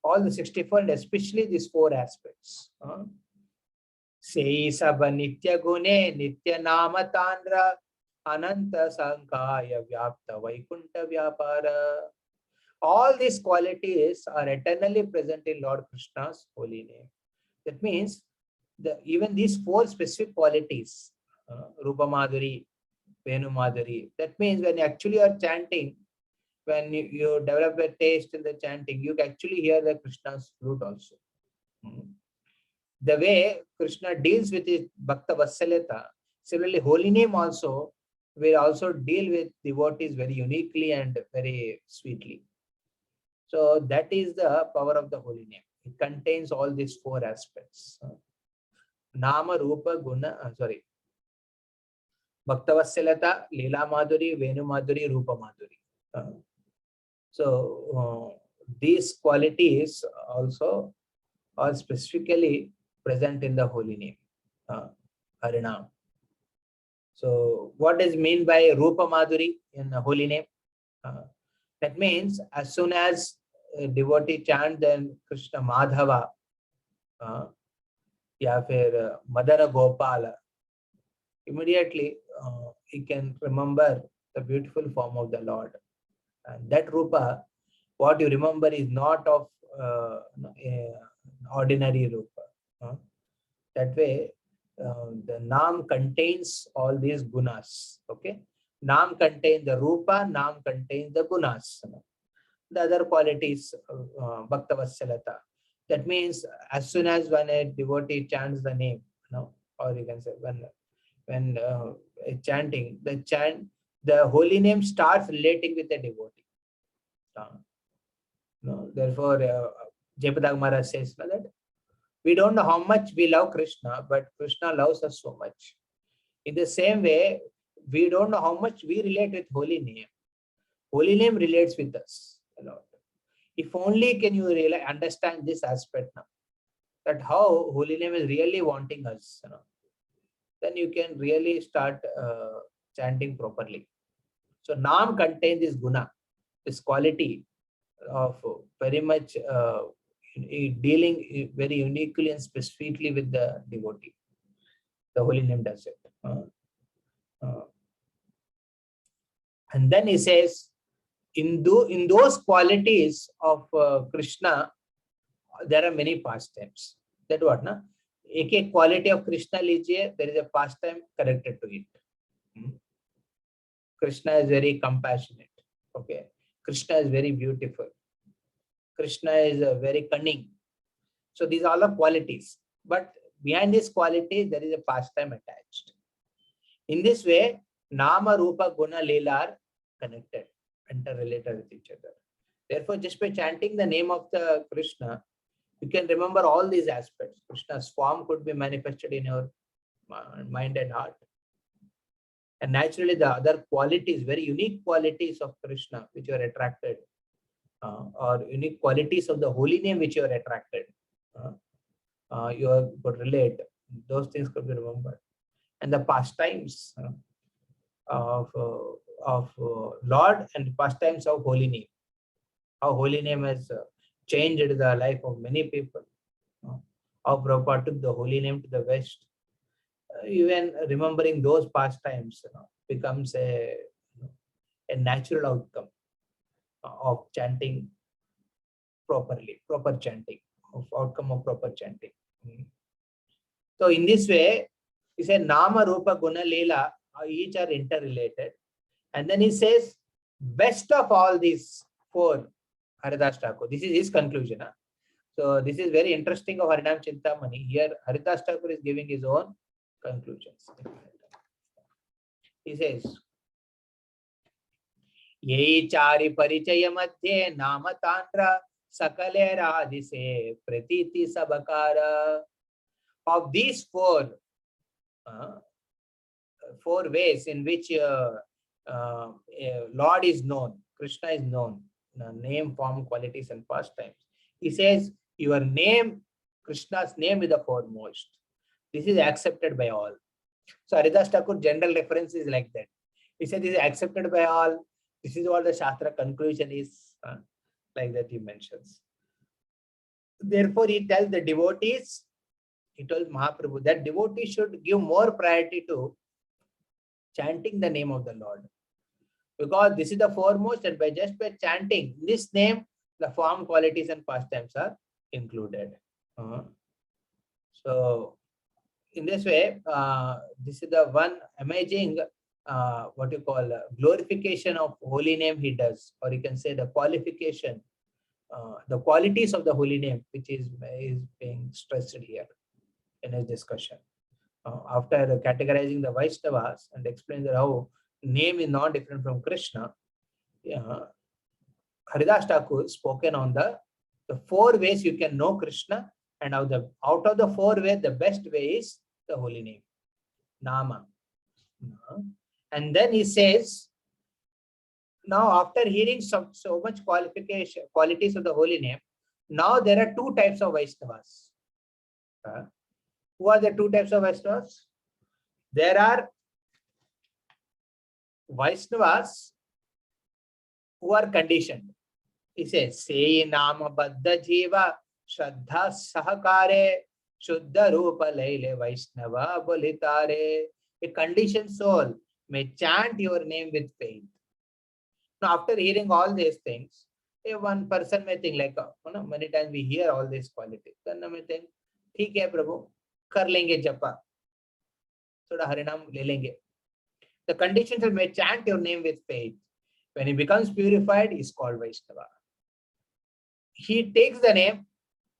All the 64, and especially these 4 aspects. Sei Saba Nitya Gune, Nitya Nama Tandra, Ananta Sankaya Vyapta Vaikunta Vyapara. All these qualities are eternally present in Lord Krishna's holy name. That means even these 4 specific qualities, Rupa Madhuri, Venu Madhuri, that means when you actually are chanting, when you develop a taste in the chanting, you actually hear the Krishna's flute also. The way Krishna deals with his Bhakta Vatsalyata, similarly, holy name also will also deal with devotees very uniquely and very sweetly. So that is the power of the holy name. It contains all these 4 aspects. Nama, Rupa, Guna, Bhakta Vatsalyata, Leela Madhuri, Venu Madhuri, Rupa Madhuri. So these qualities also are specifically present in the holy name, Harinaam. So what is mean by Rupa Madhuri in the holy name? That means as soon as a devotee chant then Krishna Madhava, ya phir Madara Gopala, immediately he can remember the beautiful form of the Lord. And that Rupa, what you remember is not of ordinary Rupa. That way, the Naam contains all these gunas. Okay, Naam contains the Rupa, Naam contains the gunas. The other qualities, Bhakta Vatsalyata. That means as soon as when a devotee chants the name, or you can say when chanting, the holy name starts relating with the devotee. Therefore, Jayapatak Maharaj says that We don't know how much we love Krishna, but Krishna loves us so much. In the same way, we don't know how much we relate with holy name. Holy name relates with us a lot. If only can you really understand this aspect now, that how holy name is really wanting us, then you can really start chanting properly. So Naam contains this guna, this quality of very much dealing very uniquely and specifically with the devotee. The holy name does it. And then he says, in those qualities of Krishna, there are many pastimes. That what, na? एक quality of Krishna लीजिए, there is a pastime connected to it. Krishna is very compassionate. Okay. Krishna is very beautiful. Krishna is very cunning. So these are all are qualities. But behind this quality, there is a pastime attached. In this way, Nama, Rupa, Guna, Leela are connected, interrelated with each other. Therefore, just by chanting the name of the Krishna, you can remember all these aspects. Krishna's form could be manifested in your mind and heart. And naturally, the other qualities, very unique qualities of Krishna, which you are attracted, or unique qualities of the holy name which you are attracted, you could relate. Those things could be remembered. And the pastimes of Lord and pastimes of holy name. How holy name has changed the life of many people. How Prabhupada took the holy name to the West. Even remembering those pastimes becomes a natural outcome of chanting properly, proper chanting, of outcome of proper chanting. So in this way, he said Nama, Rupa, Guna, Leela, each are interrelated. And then he says, best of all these four, Haridas Thakur. This is his conclusion. So this is very interesting of Harinaam Cintamani. Here, Haridas Thakur is giving his own conclusions. He says, Yei chari parichaya madhye nama tantra sakale radise pratiti sabakara. Of these four ways in which Lord is known, Krishna is known, name, form, qualities, and pastimes. He says, your name, Krishna's name is the foremost. This is accepted by all. So Haridas Thakur general reference is like that. He said this is accepted by all. This is what the Shastra conclusion is, like that he mentions. Therefore, he tells the devotees, he told Mahaprabhu that devotees should give more priority to chanting the name of the Lord. Because this is the foremost, and by chanting this name, the form, qualities, and pastimes are included. So, in this way, this is the one amazing, what you call glorification of holy name he does, or you can say the qualification, the qualities of the holy name, which is being stressed here in his discussion. After categorizing the Vaishnavas and explaining that how name is not different from Krishna, Haridas Thakur spoken on the four ways you can know Krishna, and out of the four ways, the best way is the holy name, Nama. And then he says, now after hearing so much qualities of the holy name, now there are two types of Vaishnavas. Who are the two types of Vaishnavas? There are Vaishnavas who are conditioned. He says, Sei Nama Baddha Jiva Shraddha Sahakare Shuddha Rupa Laile Vaishnava Bolitare. A conditioned soul may chant your name with faith. Now, after hearing all these things, one person may think like, many times we hear all these qualities. Then we think, ठीक है प्रभु, कर लेंगे जपा, थोड़ा हरिनाम ले लेंगे. The conditions may chant your name with faith. When he becomes purified, he is called Vaishnava. He takes the name,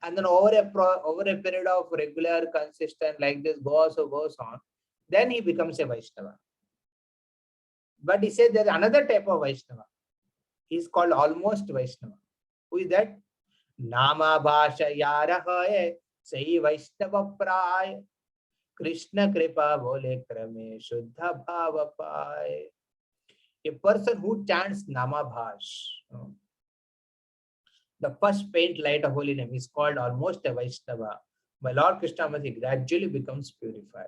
and then over a period of regular, consistent, like this goes on, then he becomes a Vaishnava. But he said there is another type of Vaishnava. He is called almost Vaishnava. Who is that? Nama Bhasha Yarahaye Sai Vaishnava Pray, Krishna Kripa Bole Krame, Shuddha Bhava Paye. A person who chants Namabhash, the first faint light of holy name, is called almost a Vaishnava. My Lord Krishna gradually becomes purified.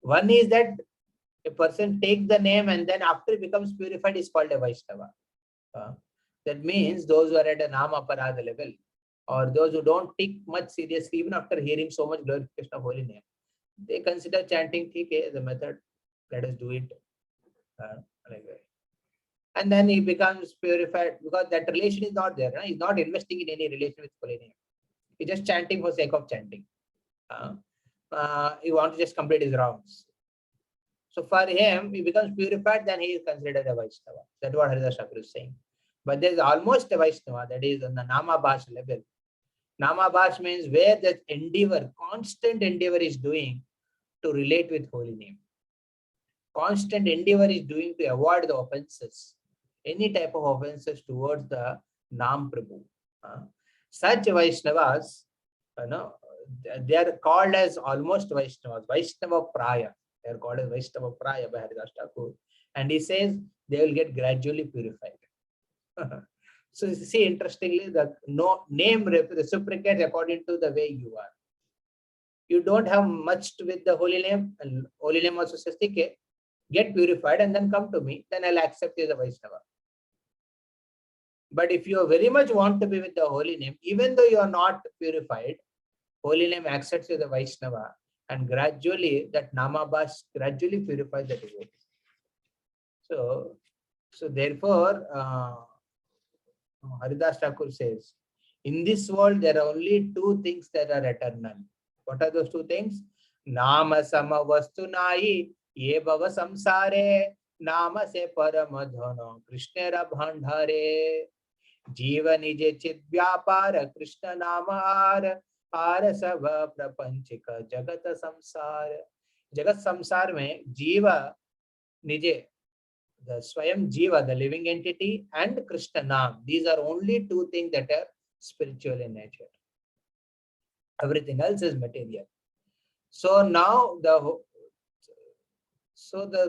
One is that a person takes the name and then after it becomes purified is called a Vaishnava. That means those who are at a Nama Parada level, or those who don't take much seriously, even after hearing so much glorification of holy name, they consider chanting as a method. Let us do it. Like that. And then he becomes purified because that relation is not there. He's not investing in any relation with holy name. He's just chanting for sake of chanting. He wants to just complete his rounds. So for him, he becomes purified, then he is considered a Vaishnava. That's what Haridas Thakur is saying. But there is almost a Vaishnava, that is on the Namabhash level. Namabhash means where that endeavor, constant endeavor is doing to relate with holy name. Constant endeavor is doing to avoid the offenses, any type of offenses towards the Nam Prabhu. Such Vaishnavas, they are called as almost Vaishnavas, Vaishnava Praya. They are called as Vaishnava Praya by Haridas Thakur. And he says they will get gradually purified. So you see, interestingly, the name reciprocates according to the way you are. You don't have much with the holy name, and holy name also says, okay, get purified and then come to me, then I'll accept you as a Vaishnava. But if you very much want to be with the holy name, even though you are not purified, holy name accepts you as a Vaishnava, and gradually that Namabhash gradually purifies the devotee. So therefore, Haridas Thakur says, in this world, there are only two things that are eternal. What are those two things? Nama sama vastu nahi, ye bhava samsare, nama se paramadhano, krishnera bhandhare, jiva nije chit vyapara, krishna nama ar sabha prapanchika, jagata samsara. Jagat samsar mein, jiva nije, the Swayam Jiva, the living entity, and Krishna Nam. These are only two things that are spiritual in nature. Everything else is material. So now the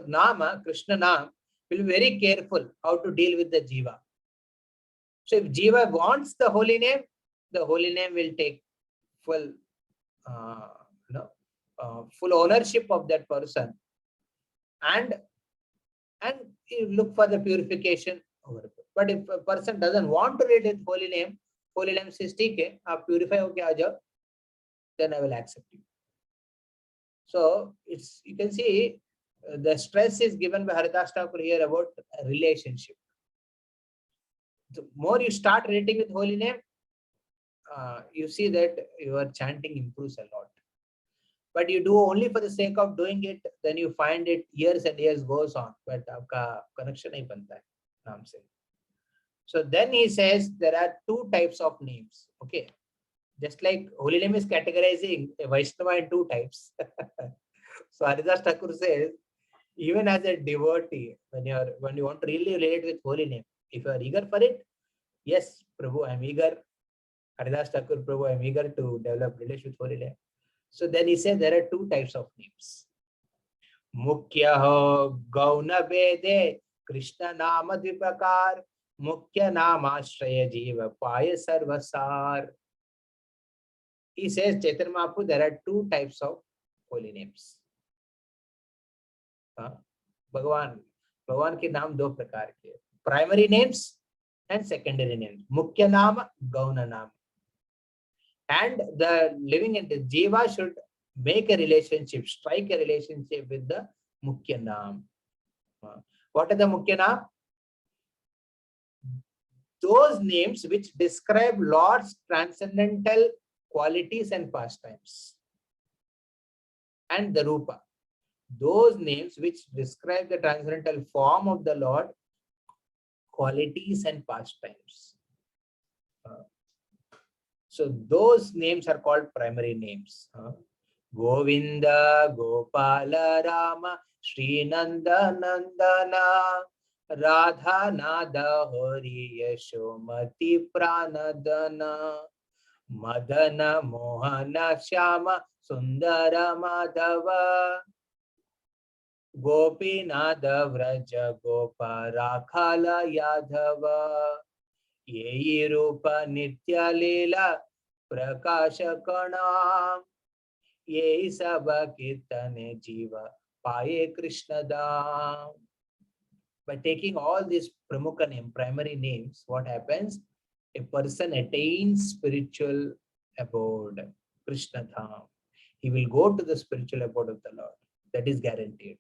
Nama, Krishna Nam, will be very careful how to deal with the Jiva. So if Jiva wants the holy name will take full full ownership of that person, and you look for the purification over it. But if a person doesn't want to read with holy name says, okay, purify hoke aa jao, then I will accept you. So it's, you can see the stress is given by Haridas Thakur here about a relationship. The more you start reading with holy name, you see that your chanting improves a lot. But you do only for the sake of doing it, then you find it years and years goes on, but aapka connection nahi banta hai naam se. So then he says there are two types of names. Okay, just like holy name is categorizing a Vaishnava in two types. So Haridas Thakur says, even as a devotee, when you want to really relate with holy name, if you are eager for it, yes, Prabhu, I am eager. Haridas Thakur, Prabhu, I am eager to develop relation with holy name. So then he says there are two types of names. Mukhya Gauna Vede Krishna Nama Dvipakar Mukhya Nama Ashraya Jiva Paya Sarvasar. He says, Chaitanya Mahaprabhu, there are two types of holy names. Bhagavan के नाम दो प्रकार के, primary names and secondary names. Mukhya Nama, Gauna Nama. And the living entity, Jiva, should make a relationship, strike a relationship with the Mukhya Nam. What are the Mukhya Nam? Those names which describe Lord's transcendental qualities and pastimes. And the Rupa. Those names which describe the transcendental form of the Lord, qualities and pastimes. So those names are called primary names. Govinda, Gopala, Rama, Sri Nanda, Nandana, Radha, Nada, Hari, Yashomati, Pranadana, Madana Mohana Shyama Sundara Madhava Gopinatha Vraja Gopa Rakhala Yadhava Yeyi Rupa Nitya Leela Prakasha Kana Yehi Sabha Kirtane Jiva Paye Krishna Dham. By taking all these Pramukha name, primary names, what happens? A person attains spiritual abode, Krishna Dham. He will go to the spiritual abode of the Lord. That is guaranteed.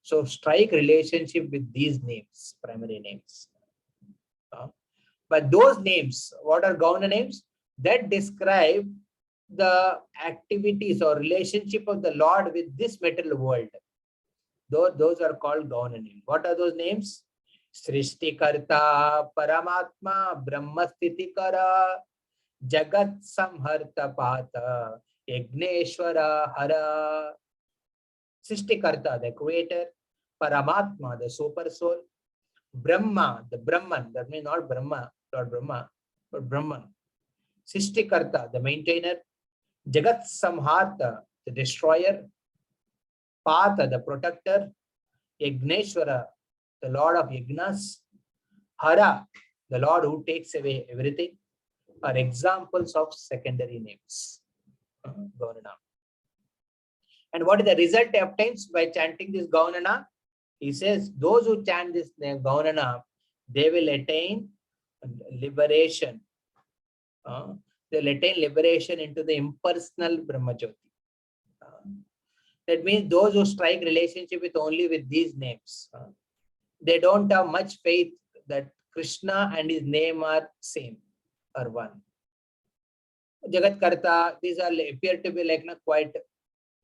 So strike relationship with these names, primary names. But those names, what are Gauna names? That describe the activities or relationship of the Lord with this material world. Those are called Gauna names. What are those names? Srishtikarta, Paramatma, Brahmasthitikara, Jagat Samharta Pata, Yagneshwara Hara. Srishtikarta, the creator. Paramatma, the super soul. Brahma, the Brahman, that means not Brahma, Lord Brahma, but Brahman. Srishtikarta, the maintainer. Jagat Samharta, the destroyer. Pata, the protector. Yagneshwara, the Lord of Yagnas. Hara, the Lord who takes away everything, are examples of secondary names. Gaunana. And what is the result obtained by chanting this Gaunana? He says, those who chant this name, Gaunana, they will attain liberation. They'll attain liberation into the impersonal Brahmajyoti. That means those who strike relationship with only with these names, they don't have much faith that Krishna and his name are same or one. Jagat Karta, these are appear to be like quite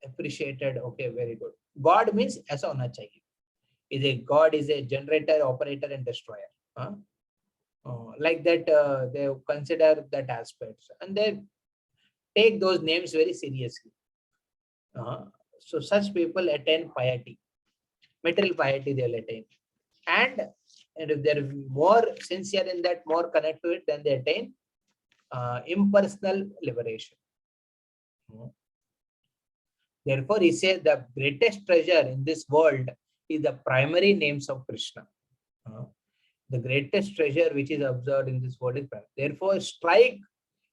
appreciated. Okay, very good. God means aisa hona chahiye. God is a generator, operator, and destroyer. Like that, they consider that aspects and they take those names very seriously. So such people attain piety, material piety they will attain. And if they're more sincere in that, more connected to it, then they attain impersonal liberation. Therefore, he says the greatest treasure in this world is the primary names of Krishna. The greatest treasure which is observed in this world is primary. Therefore, strike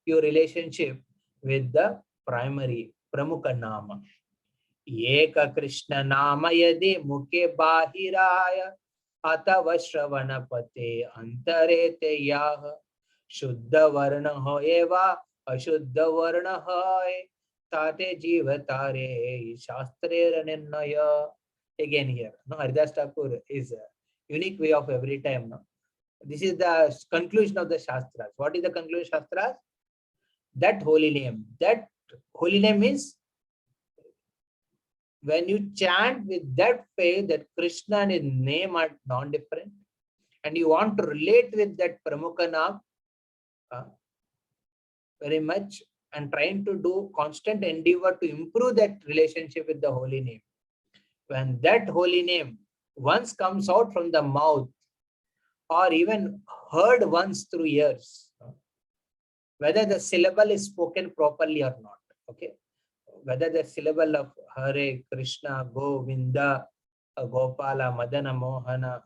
your relationship with the primary Pramukha Nama. Eka Krishna Nama yadi mukhe bahiraya atava shravanapate antarete yaha shuddha varna hoeva ashuddha varna hoy tate jiva tare shastre nirnaya. Again here, no, Haridas Thakur is a unique way of every time. No? This is the conclusion of the Shastras. What is the conclusion of Shastras? That holy name. That holy name means when you chant with that faith that Krishna and his name are non-different, and you want to relate with that Pramukha Naam very much and trying to do constant endeavor to improve that relationship with the holy name. When that holy name once comes out from the mouth or even heard once through ears, whether the syllable is spoken properly or not, okay? Whether the syllable of Hare, Krishna, Govinda, Gopala, Madana, Mohana,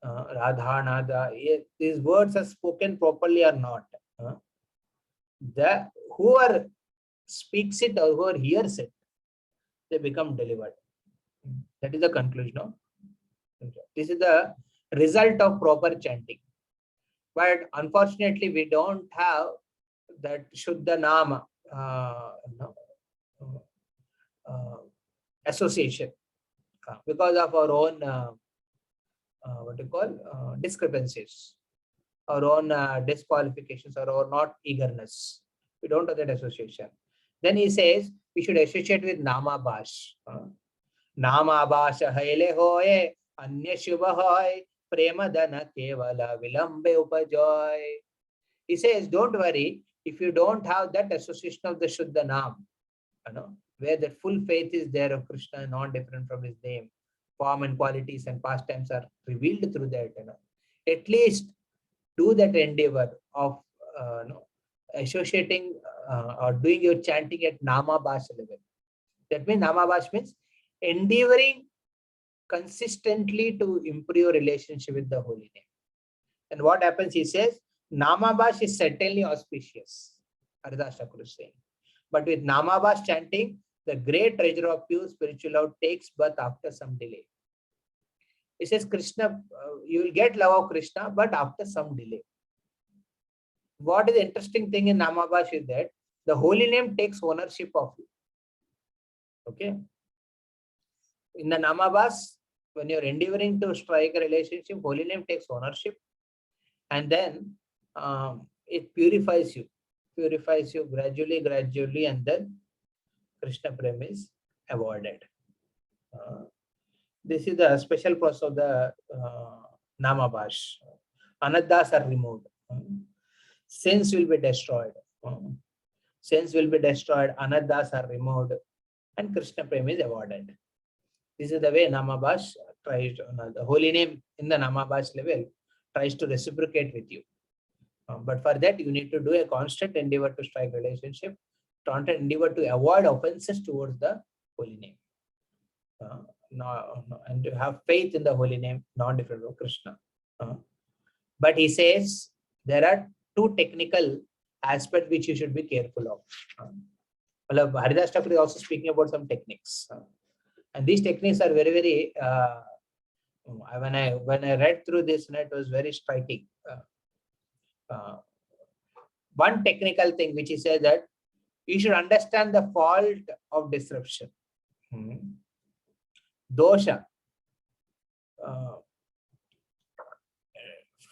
Radha, Nada, these words are spoken properly or not. Whoever speaks it or whoever hears it, they become delivered. That is the conclusion. No? This is the result of proper chanting. But unfortunately, we don't have that Shuddha Nama association because of our own discrepancies, our own disqualifications, or our not eagerness. We don't have that association. Then he says we should associate with Nama Bash. Nama Bash haile hoye anya shubha hoy prema dana kevala vilambe upajoy. He says, don't worry if you don't have that association of the Shuddha Nam, where the full faith is there of Krishna, not different from his name. Form and qualities and pastimes are revealed through that. At least do that endeavor of associating or doing your chanting at Nama Bhash level. That means Nama Bhash means endeavoring consistently to improve your relationship with the holy name. And what happens, he says, Nama Bhash is certainly auspicious, Haridas Thakur is saying. But with Nama Bhash chanting, the great treasure of pure spiritual love takes birth after some delay. He says, Krishna, you will get love of Krishna, but after some delay. What is the interesting thing in Nama Bhash is that the holy name takes ownership of you. Okay. In the Nama Bhash, when you're endeavoring to strike a relationship, holy name takes ownership, and then it purifies you gradually, and then Krishna Prem is avoided. This is the special process of the Nama Bhash. Anaddas are removed. Sins will be destroyed. Sins will be destroyed. Anaddas are removed, and Krishna Prem is avoided. This is the way Nama Bhash tries to, the holy name in the Nama Bhash level tries to reciprocate with you. But for that, you need to do a constant endeavor to strike relationship, constant endeavor to avoid offenses towards the holy name. And to have faith in the holy name, non-different of Krishna. But he says there are two technical aspects which you should be careful of. Haridas Thakur is also speaking about some techniques. And these techniques are very, very, when I read through this, it was very striking. One technical thing which he says that you should understand the fault of disruption. Dosha.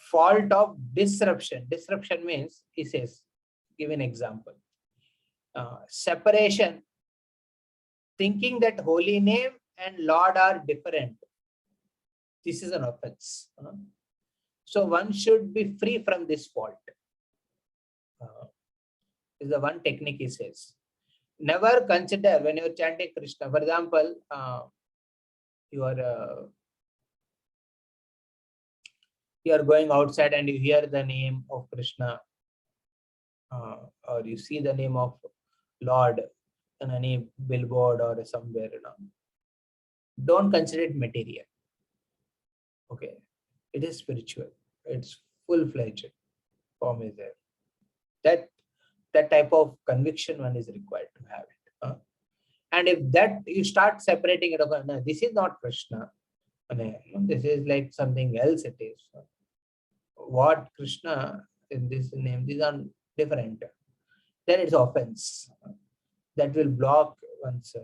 Fault of disruption. Disruption means, he says, give an example. Separation. Thinking that holy name and Lord are different. This is an offense. So one should be free from this fault. Is the one technique he says. Never consider when you're chanting Krishna. For example, you are going outside and you hear the name of Krishna, or you see the name of Lord in any billboard or somewhere. Don't consider it material. Okay, it is spiritual. It's full-fledged form is there. That type of conviction one is required to have it. And if that you start separating it, no, this is not Krishna. This is like something else. It is what Krishna in this name. These are different. Then it's offense that will block one's.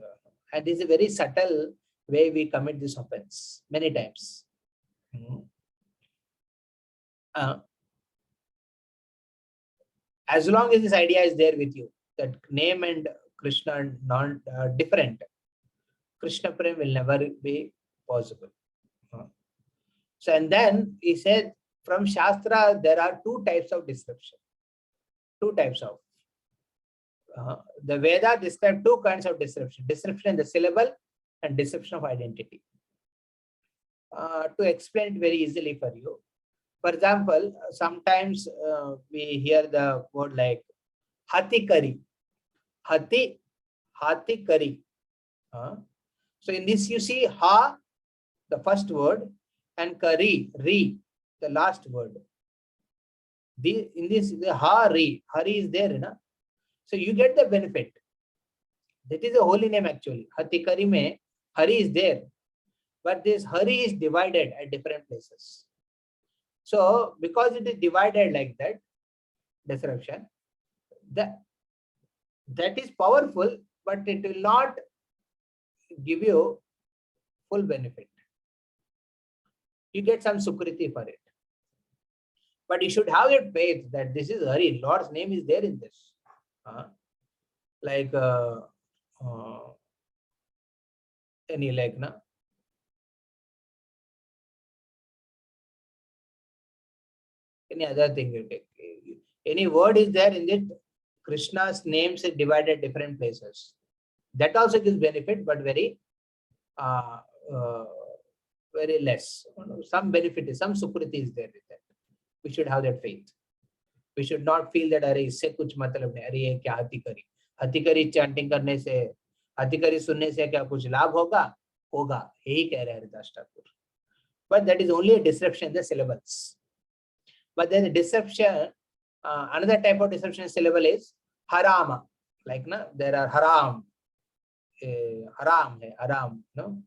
And this is a very subtle way we commit this offense many times. As long as this idea is there with you, that name and Krishna are not different, Krishna Prem will never be possible. So, and then he said, from Shastra, there are two types of disruption. Two types of. The Veda describe two kinds of disruption. Disruption in the syllable and disruption of identity. To explain it very easily for you. For example, sometimes we hear the word like hati kari. Hati kari. So in this you see ha, the first word, and kari, ri, the last word. In this, the hari is there. So you get the benefit. That is a holy name actually. Hati kari mein hari is there. But this hari is divided at different places. So, because it is divided like that, disruption, that is powerful, but it will not give you full benefit. You get some sukriti for it. But you should have your faith that this is Hari, Lord's name is there in this. Any like, na? Any other thing you take. Any word is there in it, Krishna's names is divided different places. That also gives benefit, but very less. Some benefit is, some sukriti is there with that. We should have that faith. We should not feel that अरे इससे कुछ मतलब नहीं, अरे ये क्या हथी करी चैंटिंग करने से, हथी करी सुनने से क्या कुछ लाभ होगा? होगा, यही कह रहे हैं Haridas Thakur. But that is only a disruption in the syllables. But then the disruption, another type of disruption syllable is harama. Like na, there are haram, haram hai, haram. No,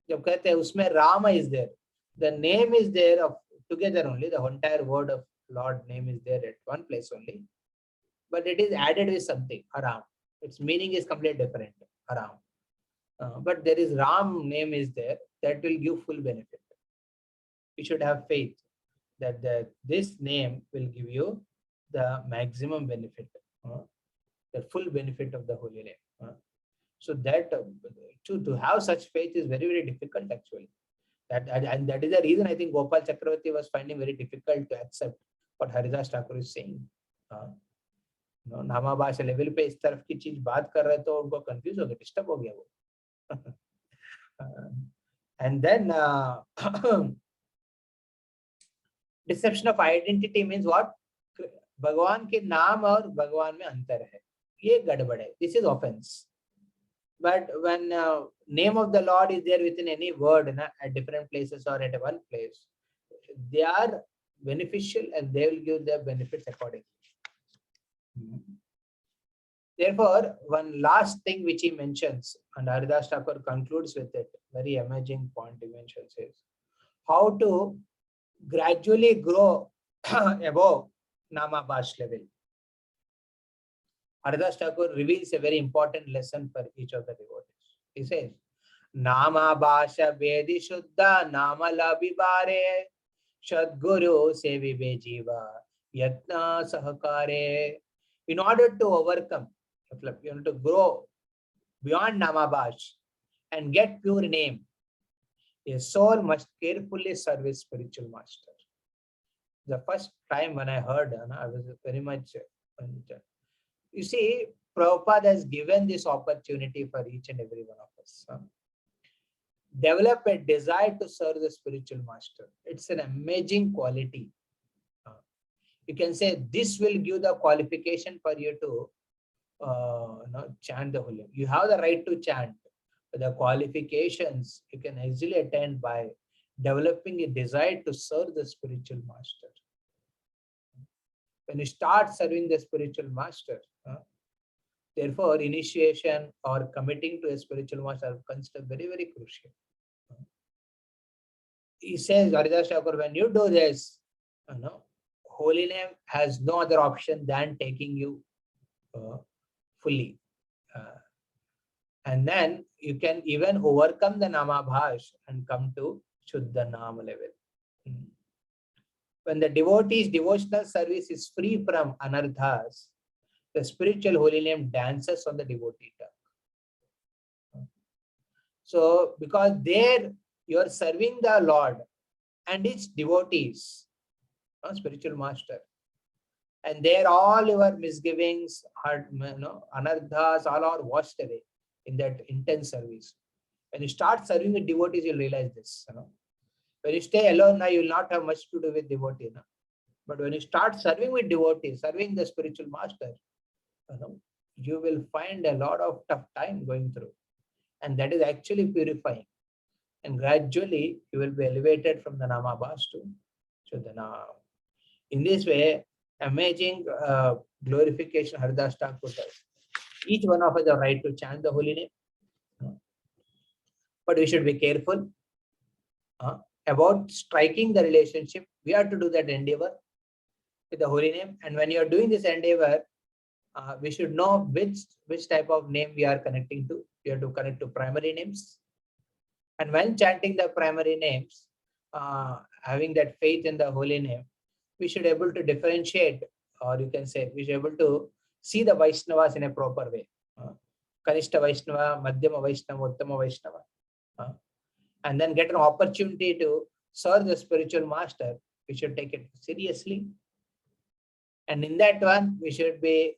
जब कहते हैं उसमें Rama is there, the name is there of together only. The entire word of Lord name is there at one place only, but it is added with something haram. Its meaning is completely different. Haram, but there is Ram name is there that will give full benefit. You should have faith that this name will give you the maximum benefit, the full benefit of the holy name. So that to have such faith is very, very difficult actually. And that is the reason I think Gopal Chakravarti was finding very difficult to accept what Haridas Thakur is saying. नामा भाषा level पे इस तरफ की चीज बात कर रहे तो उनको कंफ्यूज हो गया, डिस्टर्ब हो गया वो. And then deception of identity means what? भगवान के नाम और भगवान में अंतर है, ये गड़बड़ है. This is offence. But when name of the Lord is there within any word at different places or at one place, they are beneficial and they will give their benefits accordingly. Therefore, one last thing which he mentions, and Haridas Thakur concludes with it, very amazing point he mentions is how to gradually grow above Namabhash level. Haridas Thakur reveals a very important lesson for each of the devotees. He says, Namabhasha Vedi Shuddha Namala Vibare Shadguru Sevive Jiva Yatna Sahakare. In order to overcome, you have to grow beyond Namabhash and get pure name, a soul must carefully serve his spiritual master. The first time when I heard, I was very much. You see, Prabhupada has given this opportunity for each and every one of us. Develop a desire to serve the spiritual master. It's an amazing quality. You can say this will give the qualification for you to chant the holy name. You have the right to chant. But the qualifications you can easily attain by developing a desire to serve the spiritual master. When you start serving the spiritual master, therefore initiation or committing to a spiritual master are considered very, very crucial. He says, Haridas Thakur, when you do this, holy name has no other option than taking you fully. And then you can even overcome the Namabhash and come to Shuddha Nama level. When the devotee's devotional service is free from anarthas, the spiritual holy name dances on the devotee tongue. So, because there you are serving the Lord and its devotees, spiritual master, and there all your misgivings, anarthas, all are washed away in that intense service. When you start serving with devotees, you'll realize this. When you stay alone, now you will not have much to do with devotee. But when you start serving with devotees, serving the spiritual master, you will find a lot of tough time going through. And that is actually purifying. And gradually, you will be elevated from the Namabhas to Shuddha Nama. In this way, amazing glorification Haridas Thakur does. Each one of us have the right to chant the holy name. But we should be careful about striking the relationship. We have to do that endeavor with the holy name. And when you are doing this endeavor, we should know which type of name we are connecting to. We have to connect to primary names. And when chanting the primary names, having that faith in the holy name, we should be able to differentiate, or you can say we should be able to see the Vaishnavas in a proper way. Kanishta Vaishnava, Madhyama Vaishnava, Uttama Vaishnava. And then get an opportunity to serve the spiritual master. We should take it seriously. And in that one, we should be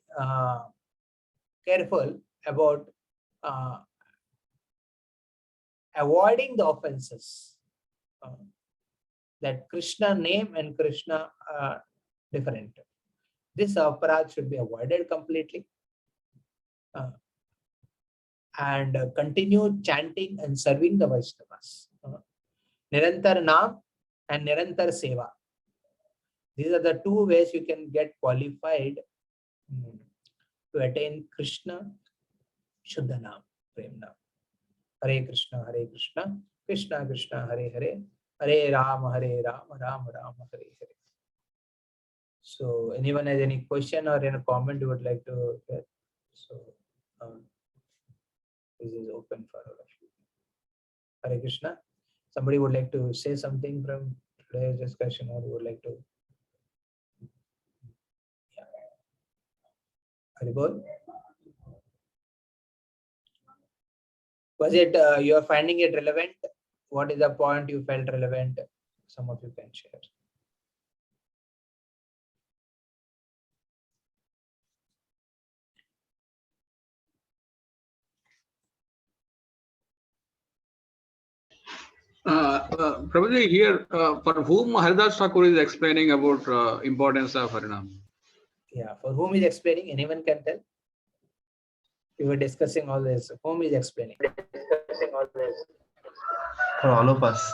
careful about avoiding the offenses. That Krishna name and Krishna are different. This aparadh should be avoided completely. And continue chanting and serving the Vaishnavas. Nirantar Naam and Nirantar Seva. These are the two ways you can get qualified to attain Krishna Shuddha Naam, Prem Naam. Hare Krishna, Krishna Krishna, Hare Hare, Hare Rama, Rama Rama, Hare Hare. So, anyone has any question or any comment you would like to get? So, this is open for all of you. Hare Krishna. Somebody would like to say something from today's discussion, or would like to? Yeah. Hare Bol. Was it you are finding it relevant? What is the point you felt relevant? Some of you can share. Prabhuji, here, for whom Haridas Thakur is explaining about importance of Harinaam? Yeah, for whom is explaining? Anyone can tell? We were discussing all this. Whom is explaining? For all of us.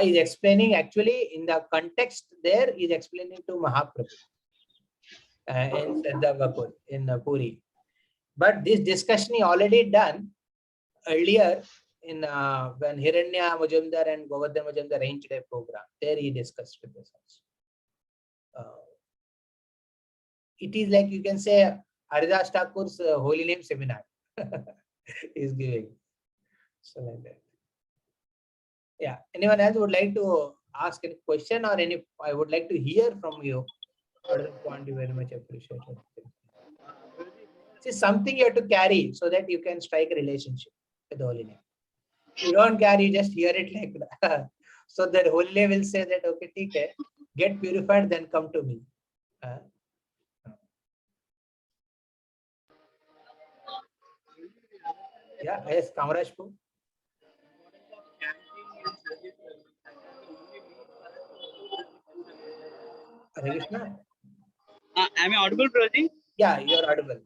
He's explaining actually in the context there, he's explaining to Mahaprabhu in Shraddha in Puri. But this discussion he already done earlier in when Hiranya Majumdar and Govardhan Majumdar arranged a program. There he discussed with us also. It is like you can say Haridas Thakur's holy name seminar is giving. So like that. Yeah. Anyone else would like to ask any question or any? I would like to hear from you. What is the point you very much appreciate? See, something you have to carry so that you can strike a relationship with the holy name. You don't carry, you just hear it like that. So that holy name will say that, okay, okay, get purified, then come to me. Yeah, yes, Kamarashpu. Hare Krishna. Am I audible, Prabhuji? Yeah, you're audible.